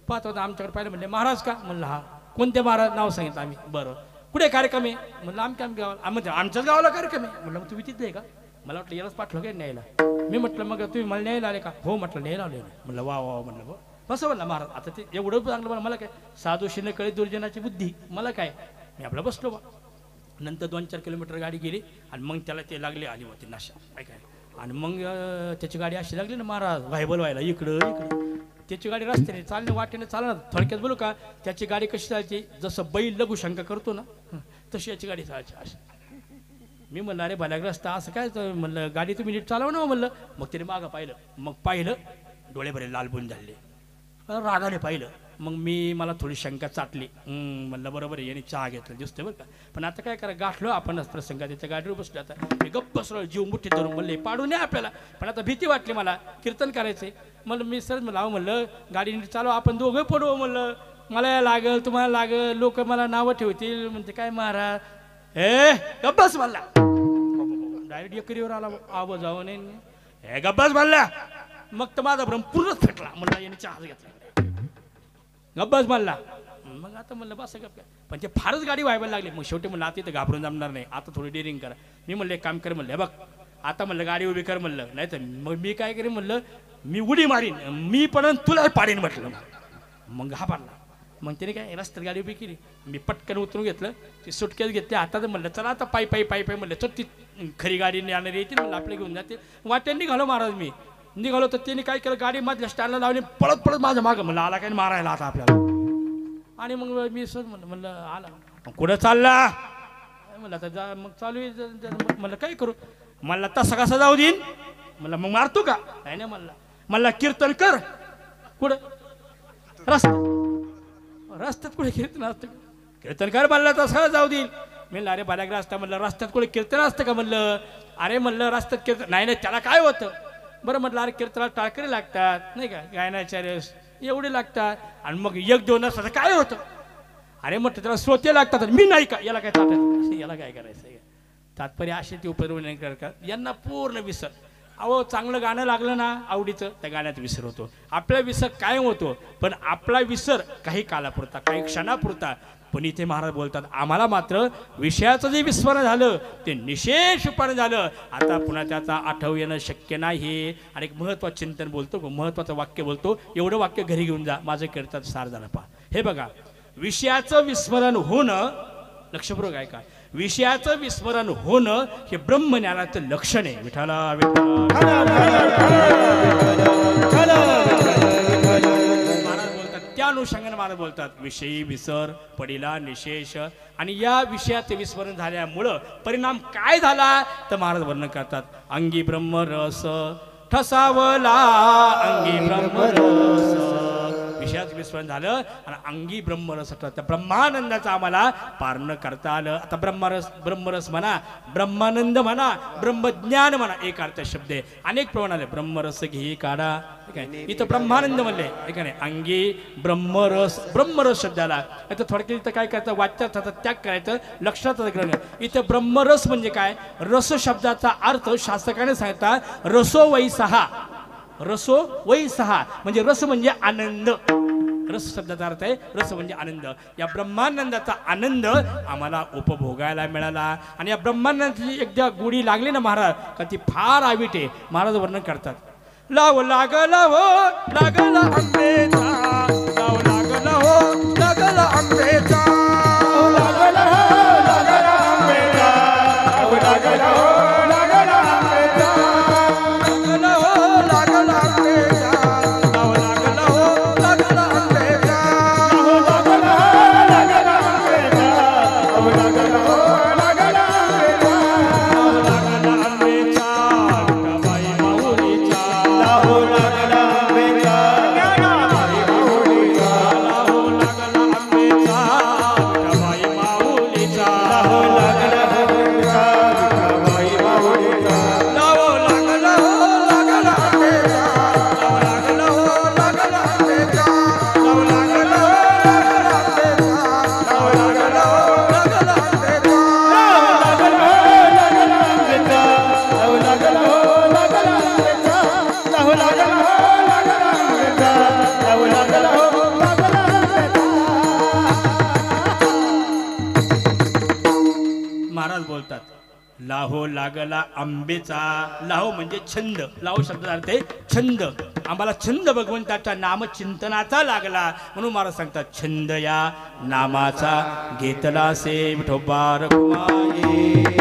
पाहत होतं आमच्याकडे पाहिलं. म्हणले महाराज का? म्हणलं हा. कोणत्या महाराज? नाव सांगितलं आम्ही. बरं कुठे कार्यक्रम आहे? म्हणलं आमच्या गावाला. म्हणजे आमच्याच गावाला कार्यक्रम आहे. म्हणलं मग तुम्ही तिथले आहे का? मला वाटलं यालाच पाठलं काय न्यायला. मी म्हटलं मग तुम्ही मला न्यायला आले का? हो म्हटलं न्यायला आले. म्हणलं वा वा. म्हणलं हो कसं? म्हणलं महाराज आता ते एवढं चांगलं मला काय, साधूशीने कळे दुर्जनाची बुद्धी, मला काय. मी आपलं बसलो बा. नंतर 2-4 किलोमीटर गाडी गेली आणि मग त्याला ते लागले आली होती नाशा काय काय. आणि मग त्याची गाडी अशी लागली ना महाराज व्हायबल व्हायला इकडं इकडं. त्याची गाडी रस्त्याने चालणे वाटेने चालणार. थोडक्यात बोलू का, त्याची गाडी कशी चालायची, जसं बैल लघुशंका करतो ना तशी याची गाडी चालायची अशी. मी म्हणलं अरे भल्या रस्ता असं काय. म्हणलं गाडी तुम्ही नीट चालव ना. म्हणलं मग त्याने मागं पाहिलं. मग पाहिलं डोळे भरे लाल बोन झाले. रागाने पाहिलं. मग मला थोडी शंका चाटली. म्हणलं बरोबर आहे, याने चहा घेतला दिसतोय बरं का. पण आता काय करा, गाठलो आपणच प्रसंग. त्याच्या गाडीवर बसलो. आता मी गप्प बसलो, जीव मुठीत धरून. म्हणले पाडू नये आपल्याला. पण आता भीती वाटली मला, कीर्तन करायचंय. म्हणलं मी सर म्हणलं म्हणलं गाडी नीट चालव, आपण दोघं पडू. म्हणलं मला लागल तुम्हाला लागल, लोक मला नावं ठेवतील. म्हणते काय महाराज गप्पस म्हणला. डायरेक्ट एकरीवर आला आवाज जाऊ नये. हे गप्पस म्हणला. मग तर माझा भ्रम पूर्णच फेटला. म्हणला याने चहा घेतला. गप्पस म्हणला. मग आता म्हणलं बस गप काय. पण ते फारच गाडी व्हायला लागली. मग शेवटी म्हणलं आता इथं घाबरून जमणार नाही, आता थोडी डेअरिंग करा. मी म्हणलं एक काम कर. म्हणलं बघ आता म्हणलं गाडी उभी कर. म्हणलं नाही तर मग मी काय करेन. म्हणलं मी उडी मारीन, मी पण तुला पाडीन म्हटलं. मग हा पाडला. मग त्याने काय रस्त्यात गाडी उभी केली. मी पटकन उतरून घेतलं, ती सुटकेस घेतली. आता तर म्हणलं चला आता पायी पायी पायी पायी. म्हणलं चल ती खरी गाडी येणार येतील. म्हणलं आपल्या घेऊन जाते. वाटेन निघालो महाराज. मी निघालो तर त्यांनी काय केलं, गाडी मधल्या स्टँडला लावली, पळत पळत माझ्या मागं. म्हणलं आला काय मारायला आता आपल्याला. आणि मग मी सर म्हणलं आला. कुठं चालला? म्हणलं आता जा. मग चालू आहे. म्हणलं काय करू? म्हणलं तसा कसा जाऊ देईन. म्हणलं मग मारतो का? नाही नाही. म्हणलं कीर्तन कर. कुठं? रस्त्यात कुठे कीर्तन असतं? कीर्तन कर. म्हणलं तसं जाऊ देईल. म्हणलं अरे बालाग्र असता. म्हणलं रस्त्यात कुठे कीर्तन असतं का? म्हणलं अरे म्हणलं रस्त्यात कीर्तन नाही नाही. त्याला काय होतं? बरं म्हटलं अरे कीर्तनाला टाळकरी लागतात नाही का, गायनाचार्य एवढे लागतात. आणि मग 1-2 असं काय होतं? अरे म्हटलं त्याला श्रोते लागतात. मी नाही का? याला काय ताटायचं, याला काय करायचं? तात्पर्य असे ते उपद्रव करतात. यांना पूर्ण विसर. अहो चांगलं गाणं लागलं ना आवडीचं, त्या गाण्यात विसर होतो. आपला विसर कायम होतो, पण आपला विसर काही कालापुरता, काही क्षणापुरता. पण इथे महाराज बोलतात आम्हाला मात्र विषयाचं जे विस्मरण झालं ते निशेषपणे झालं. आता पुन्हा त्याचा आठव येणं शक्य नाही. आणि एक महत्त्वाचं चिंतन बोलतो, महत्त्वाचं वाक्य बोलतो. एवढं वाक्य घरी घेऊन जा, माझं कीर्तन सार झालं. पहा हे बघा, विषयाचं विस्मरण होणं, लक्षपूर्वक आहे का, विषयाचं विस्मरण होणं हे ब्रह्मज्ञानाचं लक्षण आहे. विठाला महाराज बोलतात अनुषंगाने महाराज बोलतात विषयी विसर पडिला निशेष आणि या विषयाचे विस्मरण झाल्यामुळं परिणाम काय झाला तर महाराज वर्णन करतात अंगी ब्रह्मरस ठसावला अंगी ब्रह्मरस विषयाचं विस्मरण झालं आणि अंगी ब्रह्मरस त्या ब्रह्मानंदाचं आम्हाला पारण करता आलं. आता ब्रह्मरस म्हणा ब्रह्मानंद म्हणा ब्रह्मज्ञान म्हणा एक अर्थ शब्द आहे अनेक प्रमाण आले ब्रह्मरस घे काढा ठीक आहे इथं ब्रह्मानंद म्हणले ठीक आहे अंगी ब्रह्मरस शब्दाला इथं थोडक्यात इथं काय करायचं वाच्यार्थाचा त्याग करायचं लक्षात ग्रहण इथं ब्रह्मरस म्हणजे काय रस शब्दाचा अर्थ शास्त्रकाने सांगतात रसो वै सहा म्हणजे रस म्हणजे आनंद रस शब्दाचा अर्थ आहे रस म्हणजे आनंद या ब्रह्मानंदाचा आनंद आम्हाला उपभोगायला मिळाला आणि या ब्रह्मानंदाची एकदा गोडी लागली ना महाराज का ती फार आविट आहे महाराज वर्णन करतात लाव लागला हो लागला आंबेचा लाव लागला हो लागला आंबेचा लागला हो लागला आंबेचा लागला हो लागला आंबेचा लागला हो लागला आंबेचा लाव लागला हो लागला आंबेचा लागला हो लागला आंबेचा लागला हो लागला आंबेचा बाई माऊलीचा लाहो लागला आंबेचा ज्ञानाबाई माऊलीचा लाहो लागला आंबेचा बाई माऊलीचा लाहो लागला आंबेचा विठाबाई माऊलीचा लाहो लागला हो लागला आंबेचा लाहो लागला हो लागला आंबेचा लाहो लागला हो लागला आंबेचा लाहो लागला हो लागला आंबेचा लाहो लागला हो लागला आंबेचा लाहो लागला हो लागला आंबेचा लाहो लागला हो लागला आंबेचा महाराज बोलतात लाहो लागला आंबेचा लाहो म्हणजे छंद लाहो शब्दाचा अर्थ आहे छंद आम्हाला छंद भगवंताच्या नामचिंतनाचा लागला म्हणून महाराज सांगतात छंद या नामाचा घेतला से विठोबा रखुमाई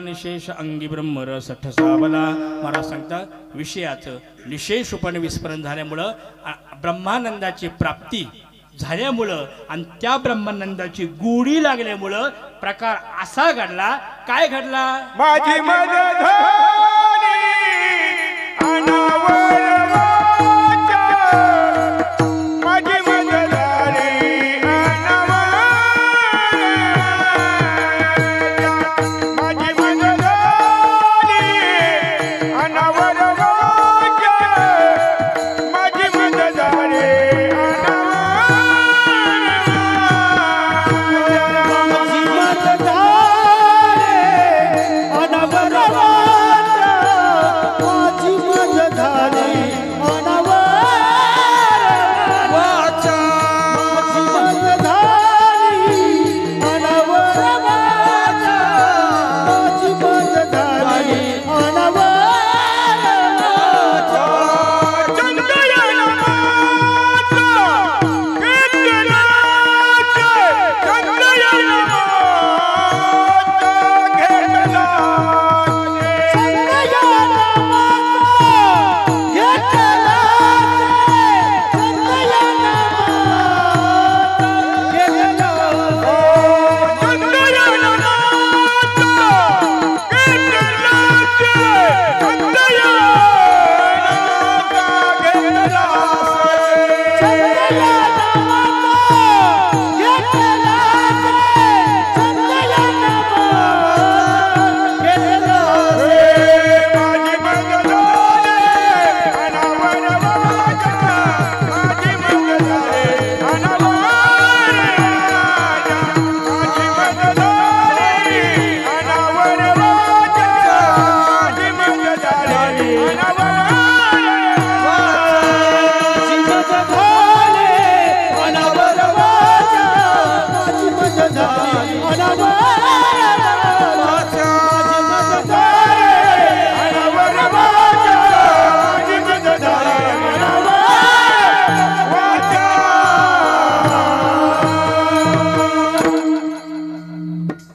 निशेष अंगी ब्रह्मरस ठसावला महाराज सांगतात विषयाचं निशेषपणे विस्मरण झाल्यामुळं ब्रह्मानंदाची प्राप्ती झाल्यामुळं आणि त्या ब्रह्मानंदाची गोडी लागल्यामुळं प्रकार असा घडला काय घडला माझी मदत झाली अनावर वाचा माझी मदत झाली अनावर माझी मदत झाली अनावर वाचा माझी मदत झाली माझी मदत झाली अनावर वाचा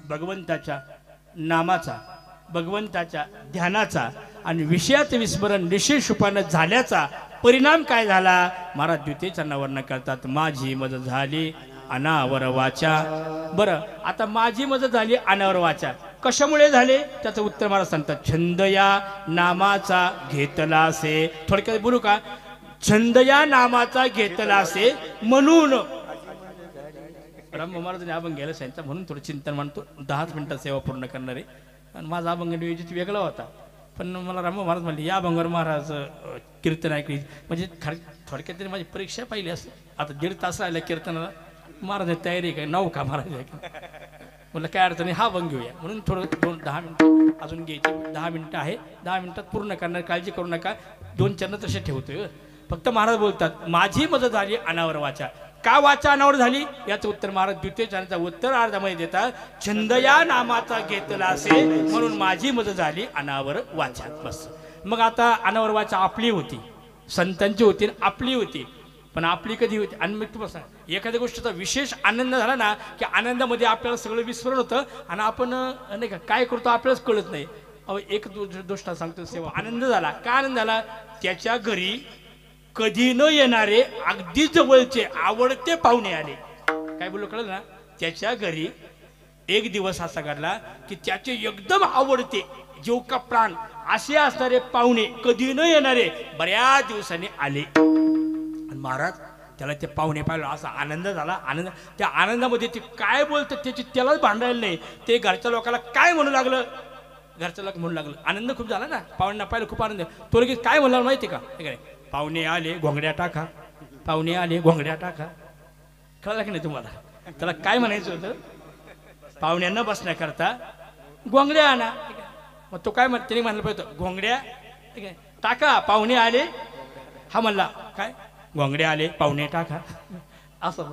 भगवंताच्या नामाचा, भगवंताच्या ध्यानाचा आणि विषयाचं विस्मरण निशेष रूपानं झाल्याचा परिणाम काय झाला? महाराज द्वितीयच्या वर्णन करतात, माझी मज झाली अनावर वाचा. बरं, आता माझी मज झाली अनावर वाचा कशामुळे झाले? त्याचं उत्तर महाराज सांगतात, छंद या नामाचा घेतला असे. थोडक्यात बोलू का? छंद या नामाचा घेतला असे म्हणून राम महाराजांनी अभंग घ्यायला सांगितलं, म्हणून थोडं चिंतन मानतो. 10 मिनिटात सेवा पूर्ण करणारे. आणि माझा अभंग नियोजित वेगळा होता, पण मला राम महाराज म्हणले या अभंगावर महाराज कीर्तन ऐकली. म्हणजे थोडक्यात तरी माझी परीक्षा पाहिली असं. आता 1.5 तास राहिला कीर्तनाला. महाराज तयारी काय नाव का महाराज? म्हटलं काय अडचण नाही, हा अभंग घेऊया. म्हणून थोडं 10 मिनिटं अजून घ्यायची. 10 मिनिटं आहे, 10 मिनिटात पूर्ण करणार, काळजी करू नका. 2 चरण तसे ठेवतोय. फक्त महाराज बोलतात, माझी मदत झाली अनावर वाचा. का वाचा अनावर झाली याचं उत्तर महाराज द्वितीय चरणाचा उत्तरार्धामध्ये देतात, छंद या नामाचा घेतला असे म्हणून माझी मदत झाली अनावर वाचा. बस. मग आता अनावर वाचा आपली होती, संतांची होती, आपली होती. पण आपली कधी होती? आणि मग तुम्हाला सांग, एखाद्या गोष्टीचा विशेष आनंद झाला ना की आनंदामध्ये आपल्याला सगळं विस्मरण होतं आणि आपण नाही का काय करतो आपल्यालाच कळत नाही. अहो एक गोष्ट सांगतो, सेवा आनंद झाला. का आनंद झाला? त्याच्या घरी कधी न येणारे अगदी जवळचे आवडते पाहुणे आले. काय बोललो कळलं ना? त्याच्या घरी एक दिवस असा घडला की त्याचे एकदम आवडते जीव का प्राण असे असणारे पाहुणे कधी न येणारे बऱ्याच दिवसांनी आले. आणि महाराज त्याला ते पाहुणे पाहिलं, असा आनंद झाला. आनंद, त्या आनंदामध्ये ते काय बोलतात त्याची त्यालाच भांडायला नाही. ते घरच्या लोकांना काय म्हणू लागलं, घरच्या लोक म्हणू लागलं. आनंद खूप झाला ना, पाहुण्यांना पाहिलं खूप आनंद. तो लगेच काय म्हणला माहिती का? पाहुणे आले घोंगड्या टाका, पाहुणे आले घोंगड्या टाका. कळलं की नाही तुम्हाला? त्याला काय म्हणायचं होतं? पाहुण्यांना बसण्याकरता घोंगड्या आणा. मग तो काय त्याने म्हणलं पाहिजे, घोंगड्या टाका, पाहुणे आले. हा म्हणला काय? घोंगड्या आले पाहुणे टाका. असं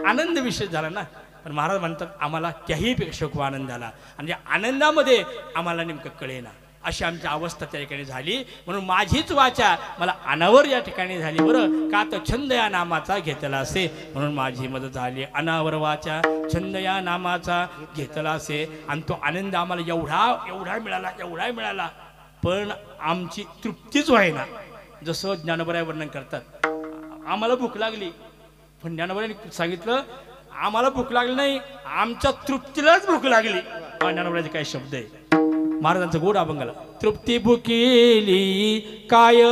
आनंद विशेष झाला ना. पण महाराज म्हणतात, आम्हाला त्याही पेक्षा खूप आनंद झाला. आणि या आनंदामध्ये आम्हाला नेमकं कळेना अशी आमची अवस्था त्या ठिकाणी झाली. म्हणून माझीच वाचा मला अनावर या ठिकाणी झाली. बरं का? तर छंद या नामाचा घेतला असे म्हणून माझी मदत झाली अनावर वाचा. छंद या नामाचा घेतला असे. आणि तो आनंद आम्हाला एवढा मिळाला. पण आमची तृप्तीच व्हायना. जसं ज्ञानोबराय वर्णन करतात, आम्हाला भूक लागली, पण ज्ञानोबरायांनी सांगितलं आम्हाला भूक लागली नाही, आमच्या तृप्तीलाच भूक लागली. ज्ञानोबराचे काय शब्द आहे महाराजांचं गोड अभंगाला. तृप्ती भुकेली काय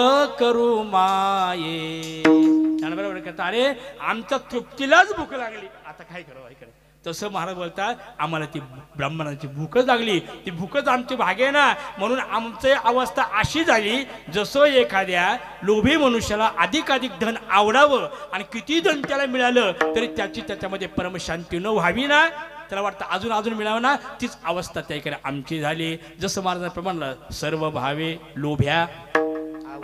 करू माये. ज्ञानोबराय करता, अरे आमच्या तृप्तीलाच भूक लागली, आता काय करू ऐकडे. तसं महाराज बोलतात, आम्हाला ती ब्राह्मणांची भूकच लागली, ती भूकच आमची भागे ना. म्हणून आमची अवस्था अशी झाली, जसं एखाद्या लोभी मनुष्याला अधिकाधिक धन आवडावं आणि किती धन त्याला मिळालं तरी त्याची त्याच्यामध्ये परमशांती न व्हावी ना, त्याला वाटतं अजून मिळावं ना, तीच अवस्था त्या इकडे आमची झाली. जसं महाराजांप्रमाणे सर्व भावे लोभ्या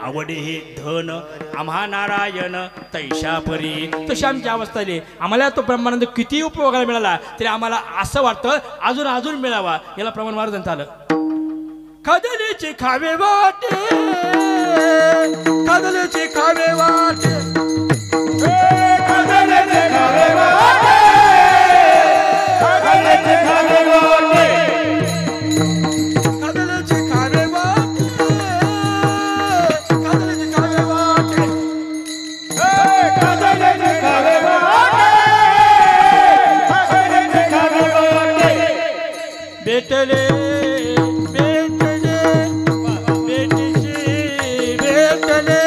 आवडे हे धन आम्हा नारायण तैशा परी, तशी आमची अवस्था झाली. आम्हाला तो ब्रह्मानंद किती उपयोगाला मिळाला तरी आम्हाला असं वाटतं अजून मिळावा. याला प्रमाण महाराजांचं आलं, कदलीची खावे वाटे, कदलीची खावे वाटे, कदलीची खावे वाटे, कदलीची खावे वाटे, कदलीची खावे वाटे, कदलीची खावे वाटे, कदलीची खावे वाटे, कदलीची खावे वाटे. बेटले बेटीशी बेटले,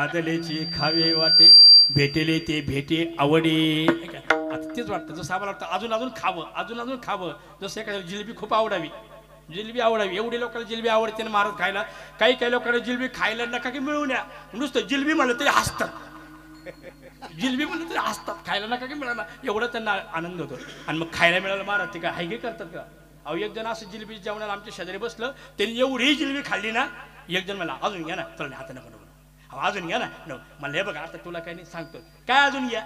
खादलेची खावे वाटे भेटेले ते भेटे आवडे. आता तेच वाटतं जसं आम्हाला वाटतं अजून अजून खावं अजून अजून खावं. जसं एखाद्याला जिलेबी खूप आवडावी जिलेबी आवडावी एवढे लोकांना जिलेबी आवडते ना महाराज खायला. काही काही लोकांना जिलेबी खायला नका की मिळून या नुसतं जिलेबी म्हणलं तरी हसतात. जिलेबी म्हणलं तरी हसतात खायला नका की मिळाला एवढं त्यांना आनंद होतो. आणि मग खायला मिळालं महाराज ते काय हायगे करतात का. अहो एक जण असं जिलेबी जेवणाला आमच्या शेजारी बसलं त्यांनी एवढी जिलेबी खाल्ली ना एक जण मला अजून घ्या ना चल आता नको नको अहो अजून घ्या ना मला हे बघा आता तुला काही नाही सांगतो काय अजून घ्या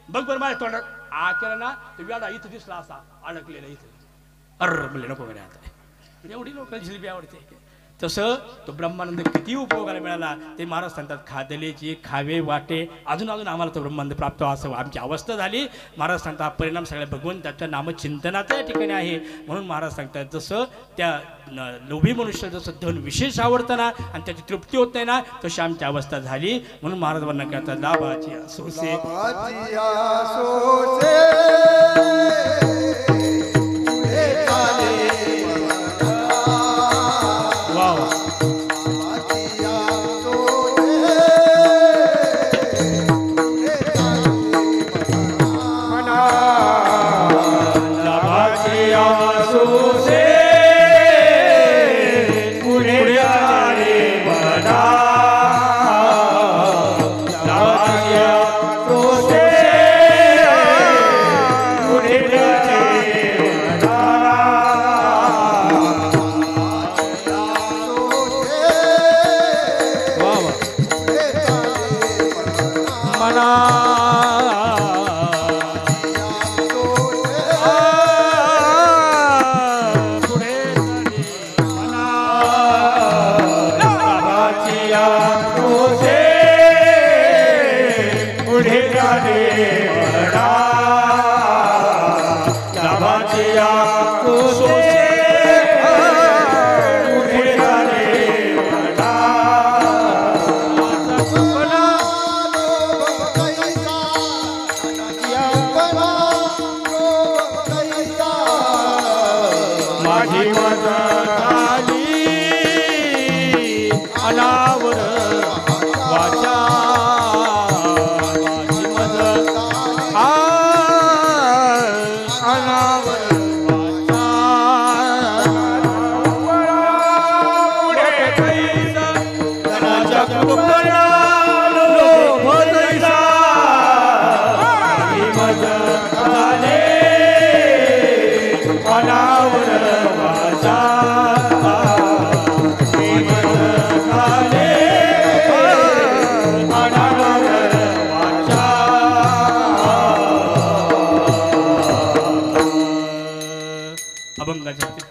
बघ बरं माझ्या तोंडात आ केला ना तो वेळा इथं दिसला असा अडकलेला इथं अर्र म्हणले नको म्हणे आता एवढी लोकांना जिलेबी आवडते. तसं तो ब्रह्मानंद किती उपयोगाला मिळाला ते महाराज सांगतात खादलेची खावे वाटे अजून अजून आम्हाला तो ब्रह्मानंद प्राप्त व्हावा असं आमची अवस्था झाली. महाराज सांगतात परिणाम सगळ्या भगवंताच्या नामचिंतनाच्या या ठिकाणी आहे. म्हणून महाराज सांगतात जसं त्या लोभी मनुष्य जसं धन विशेष आवडतं ना आणि त्याची तृप्ती होत नाही ना तशी आमची अवस्था झाली. म्हणून महाराज वर्णन करतात लाभाची असोसे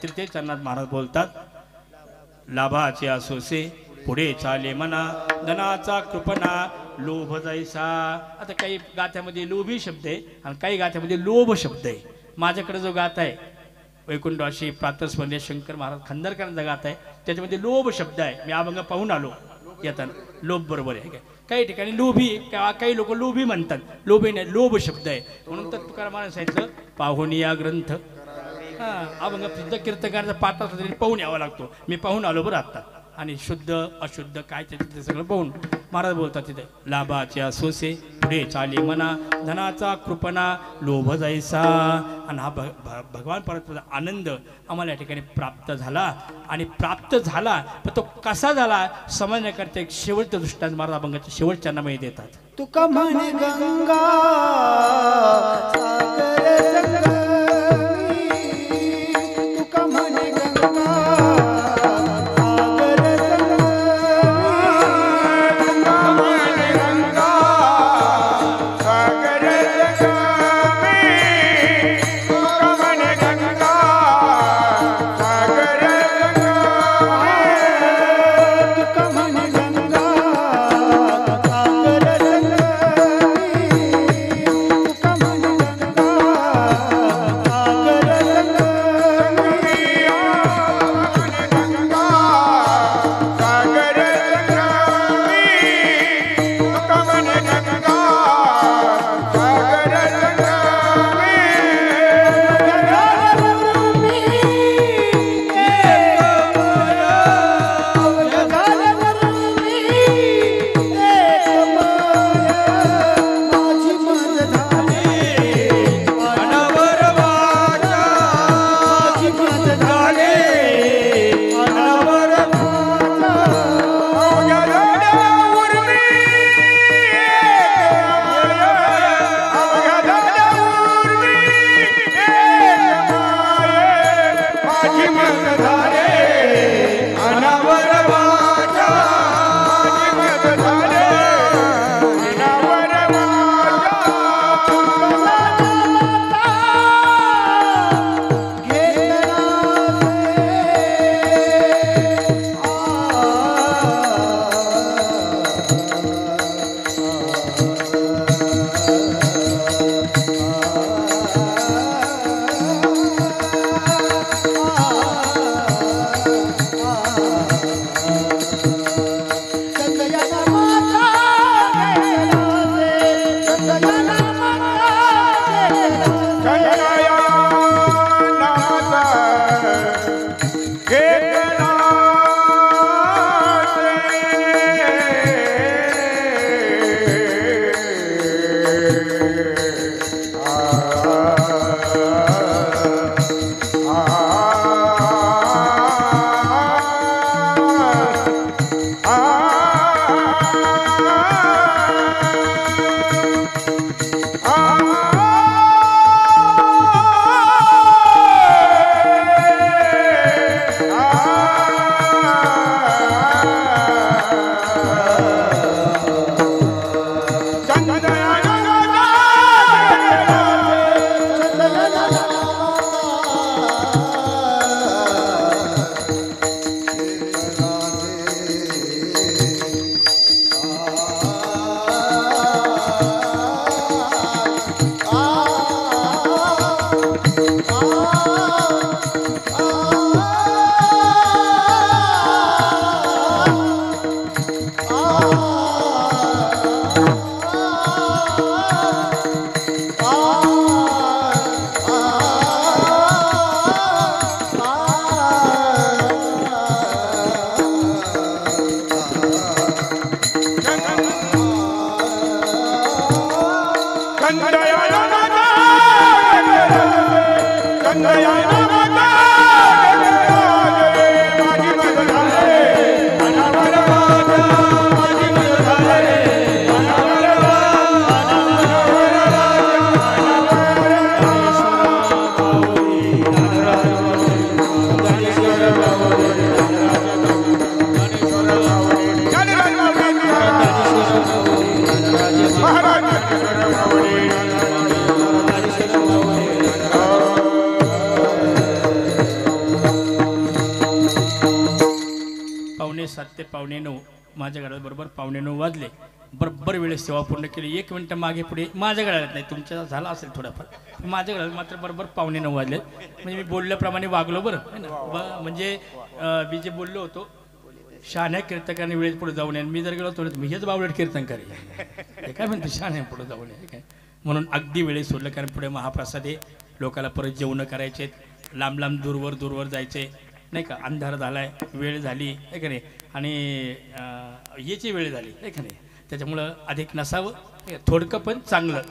तृतीय चरणात महाराज बोलतात लाभाचे असोसे पुढे चाले मना धनाचा कृपणा लोभ जैसा. आता काही गाथ्यामध्ये लोभी शब्द आहे आणि काही गाथ्यामध्ये लोभ शब्द आहे. माझ्याकडे जो गाथा आहे वैकुंठवासी प्रातस्मरणीय शंकर महाराज खंदरकरांचा गाथा आहे त्याच्यामध्ये लोभ शब्द आहे. मी अभंग पाहून आलो येताना लोभ बरोबर आहे. काही ठिकाणी लोभी काही लोक लोभी म्हणतात लोभी नाही लोभ शब्द आहे. म्हणून तर तुकाराम महाराज सांगितलं पाहुणी या ग्रंथ अभंग सिद्ध कीर्तकांचा पाठ असतो तरी पाहून यावा लागतो. मी पाहून आलो बरं आत्ता आणि शुद्ध अशुद्ध काय ते सगळं पाहून महाराज बोलतात तिथे लाभाचे असोसे पुढे चाले मना धनाचा कृपणा लोभ जैसा. आणि हा भगवान परमेश्वराचा आनंद आम्हाला या ठिकाणी प्राप्त झाला आणि प्राप्त झाला पण तो कसा झाला समजण्याकरता एक शेवटचं दृष्टांत महाराज अभंगाच्या शेवटच्या नामे देतात. तुका म्हणे गंगा पावणे 7 ते पावणे 9 माझ्या घरात बरोबर पावणे 9 वाजले. बरोबर वेळेस सेवा पूर्ण केली. 1 मिनिट मागे पुढे माझ्या घरात नाही, तुमच्या झाला असेल थोडाफार, माझ्या घरात मात्र बरोबर पावणे 9 वाजले. म्हणजे मी बोलल्याप्रमाणे वागलो बरं है ना. म्हणजे मी जे बोललो होतो शहाण्या कीर्तकाने वेळेत पुढे जाऊन नये. मी जर गेलो तर मी हेच बावळट कीर्तन करेल, हे काय म्हणते शहाण्या पुढे जाऊन नये काय. म्हणून अगदी वेळेत सोडलं, कारण पुढे महाप्रसाद आहे, लोकाला परत जेवणं करायचे, लांब लांब दूरवर जायचे नाही का. अंधार झालाय, वेळ झाली आहे का नाही, आणि याची वेळ झाली आहे का नाही. त्याच्यामुळं अधिक नसावं, थोडकं पण चांगलं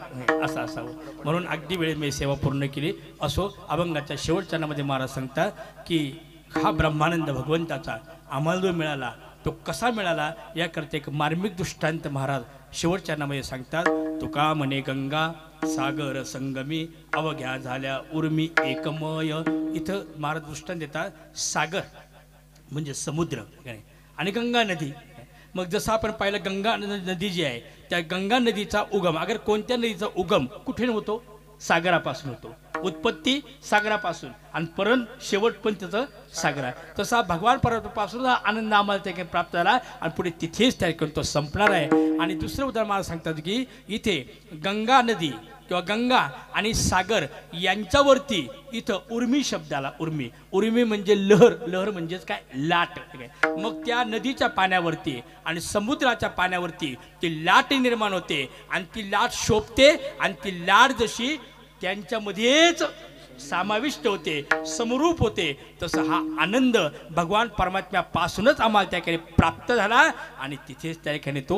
असं असावं. म्हणून अगदी वेळेत मी सेवा पूर्ण केली. असो, अभंगाच्या शेवटच्यामध्ये महाराज सांगतात की हा ब्रह्मानंद भगवंताचा आम्हाला जो मिळाला तो कसा मिळाला याकरता एक मार्मिक दृष्टांत महाराज शेवटच्यामध्ये सांगतात. तुका म्हणे गंगा सागर संगमी अवघ्या झाल्या उर्मी एकमय. इथं महाराज दृष्टांत देतात, सागर म्हणजे समुद्र आणि गंगा नदी. मग जसं आपण पाहिलं गंगा नदी जी आहे त्या गंगा नदीचा उगम, अगर कोणत्या नदीचा उगम कुठे होतो, सागरापासून होतो. उत्पत्ती सागरापासून आणि परत शेवट पण त्याचं सागर आहे. तसा भगवान परमात्म्यापासून हा आनंद आम्हाला त्या प्राप्त झाला आणि पुढे तिथेच त्या तो संपणार आहे. आणि दुसरं उदाहरण मला सांगतात की इथे गंगा नदी किंवा गंगा आणि सागर यांच्यावरती इथं उर्मी शब्दाला उर्मी म्हणजे लहर म्हणजेच काय, लाट. मग त्या नदीच्या पाण्यावरती आणि समुद्राच्या पाण्यावरती ती लाट निर्माण होते आणि ती लाट शोभते आणि ती लाट जशी त्यांच्यामध्येच समाविष्ट होते, समरूप होते, तसं हा आनंद भगवान परमात्म्यापासूनच आम्हाला त्या ठिकाणी प्राप्त झाला आणि तिथेच त्या ठिकाणी तो.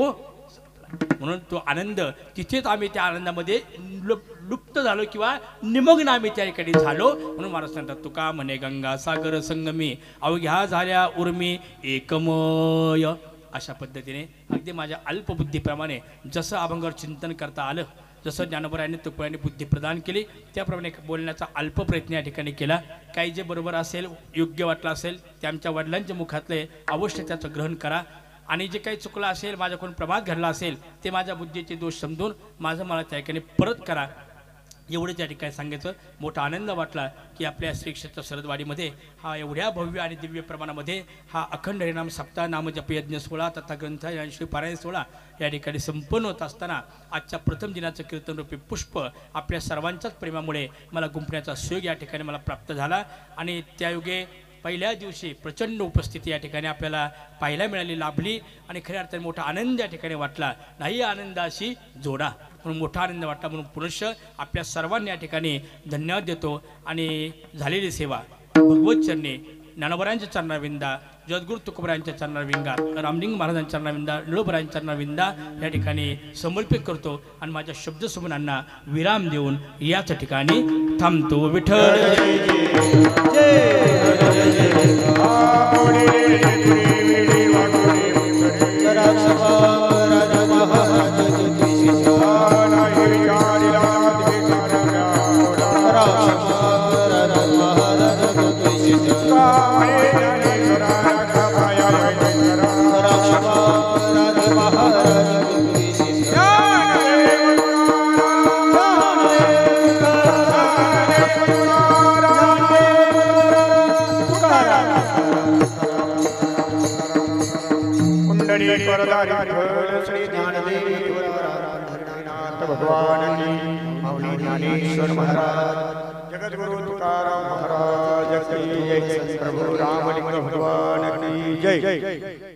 म्हणून तो आनंद तिथेच आम्ही त्या आनंदामध्ये लुप्त झालो किंवा निमग्न आम्ही त्या ठिकाणी झालो. म्हणून महाराज सांगतात, तुका म्हणे गंगा सागर संगमी अवघ्या झाल्या उर्मी एकमय. अशा पद्धतीने अगदी माझ्या अल्पबुद्धीप्रमाणे जसं अभंगावर चिंतन करता आलं, जसं ज्ञानोबरायांनी तुकोबांनी बुद्धी प्रदान केली, त्याप्रमाणे बोलण्याचा अल्प प्रयत्न या ठिकाणी केला. काही जे बरोबर असेल, योग्य वाटलं असेल ते आमच्या वडिलांच्या मुखातले अवश्य त्याचं ग्रहण करा. आणि जे काही चुकलं असेल, माझ्याकडून प्रमाद घडला असेल ते माझ्या बुद्धीचे दोष समजून माझं मला त्या ठिकाणी परत करा. एवढं त्या ठिकाणी सांगायचं. मोठा आनंद वाटला की आपल्या श्री क्षेत्र सरदवाडीमध्ये हा एवढ्या भव्य आणि दिव्य प्रमाणामध्ये हा अखंड हरिनाम सप्ताह नामजप यज्ञ सोहळा तथा ग्रंथ आणि श्री पारायण सोहळा या ठिकाणी संपन्न होत असताना आजच्या प्रथम दिनाचं कीर्तनरूपी पुष्प आपल्या सर्वांच्याच प्रेमामुळे मला गुंफण्याचा सुयोग या ठिकाणी मला प्राप्त झाला. आणि त्यायोगे पहिल्या दिवशी प्रचंड उपस्थिती या ठिकाणी आपल्याला पाहायला मिळाली, लाभली आणि खऱ्या अर्थाने मोठा आनंद या ठिकाणी वाटला. नाही आनंदाशी जोडा, म्हणून मोठा आनंद वाटला. म्हणून पुनश्च आपल्या सर्वांनी या ठिकाणी धन्यवाद देतो. आणि झालेली सेवा भगवत चरणी ज्ञानोबरायांच्या चरणाविंदा, जगद्गुरु तुकोबरायांच्या चरणाविंदा, रामलिंग महाराजांच्या चरणाविंदा, निळोबरायांच्या चरणाविंदा या ठिकाणी समर्पित करतो. आणि माझ्या शब्दसुमनांना विराम देऊन याच ठिकाणी थांबतो. विठ्ठल श्री ज्ञानदेव भगवान की ज्ञानेश्वर महाराज, जगद्गुरु तुकाराम महाराज की जय, प्रभु रामलिंग भगवान की जय.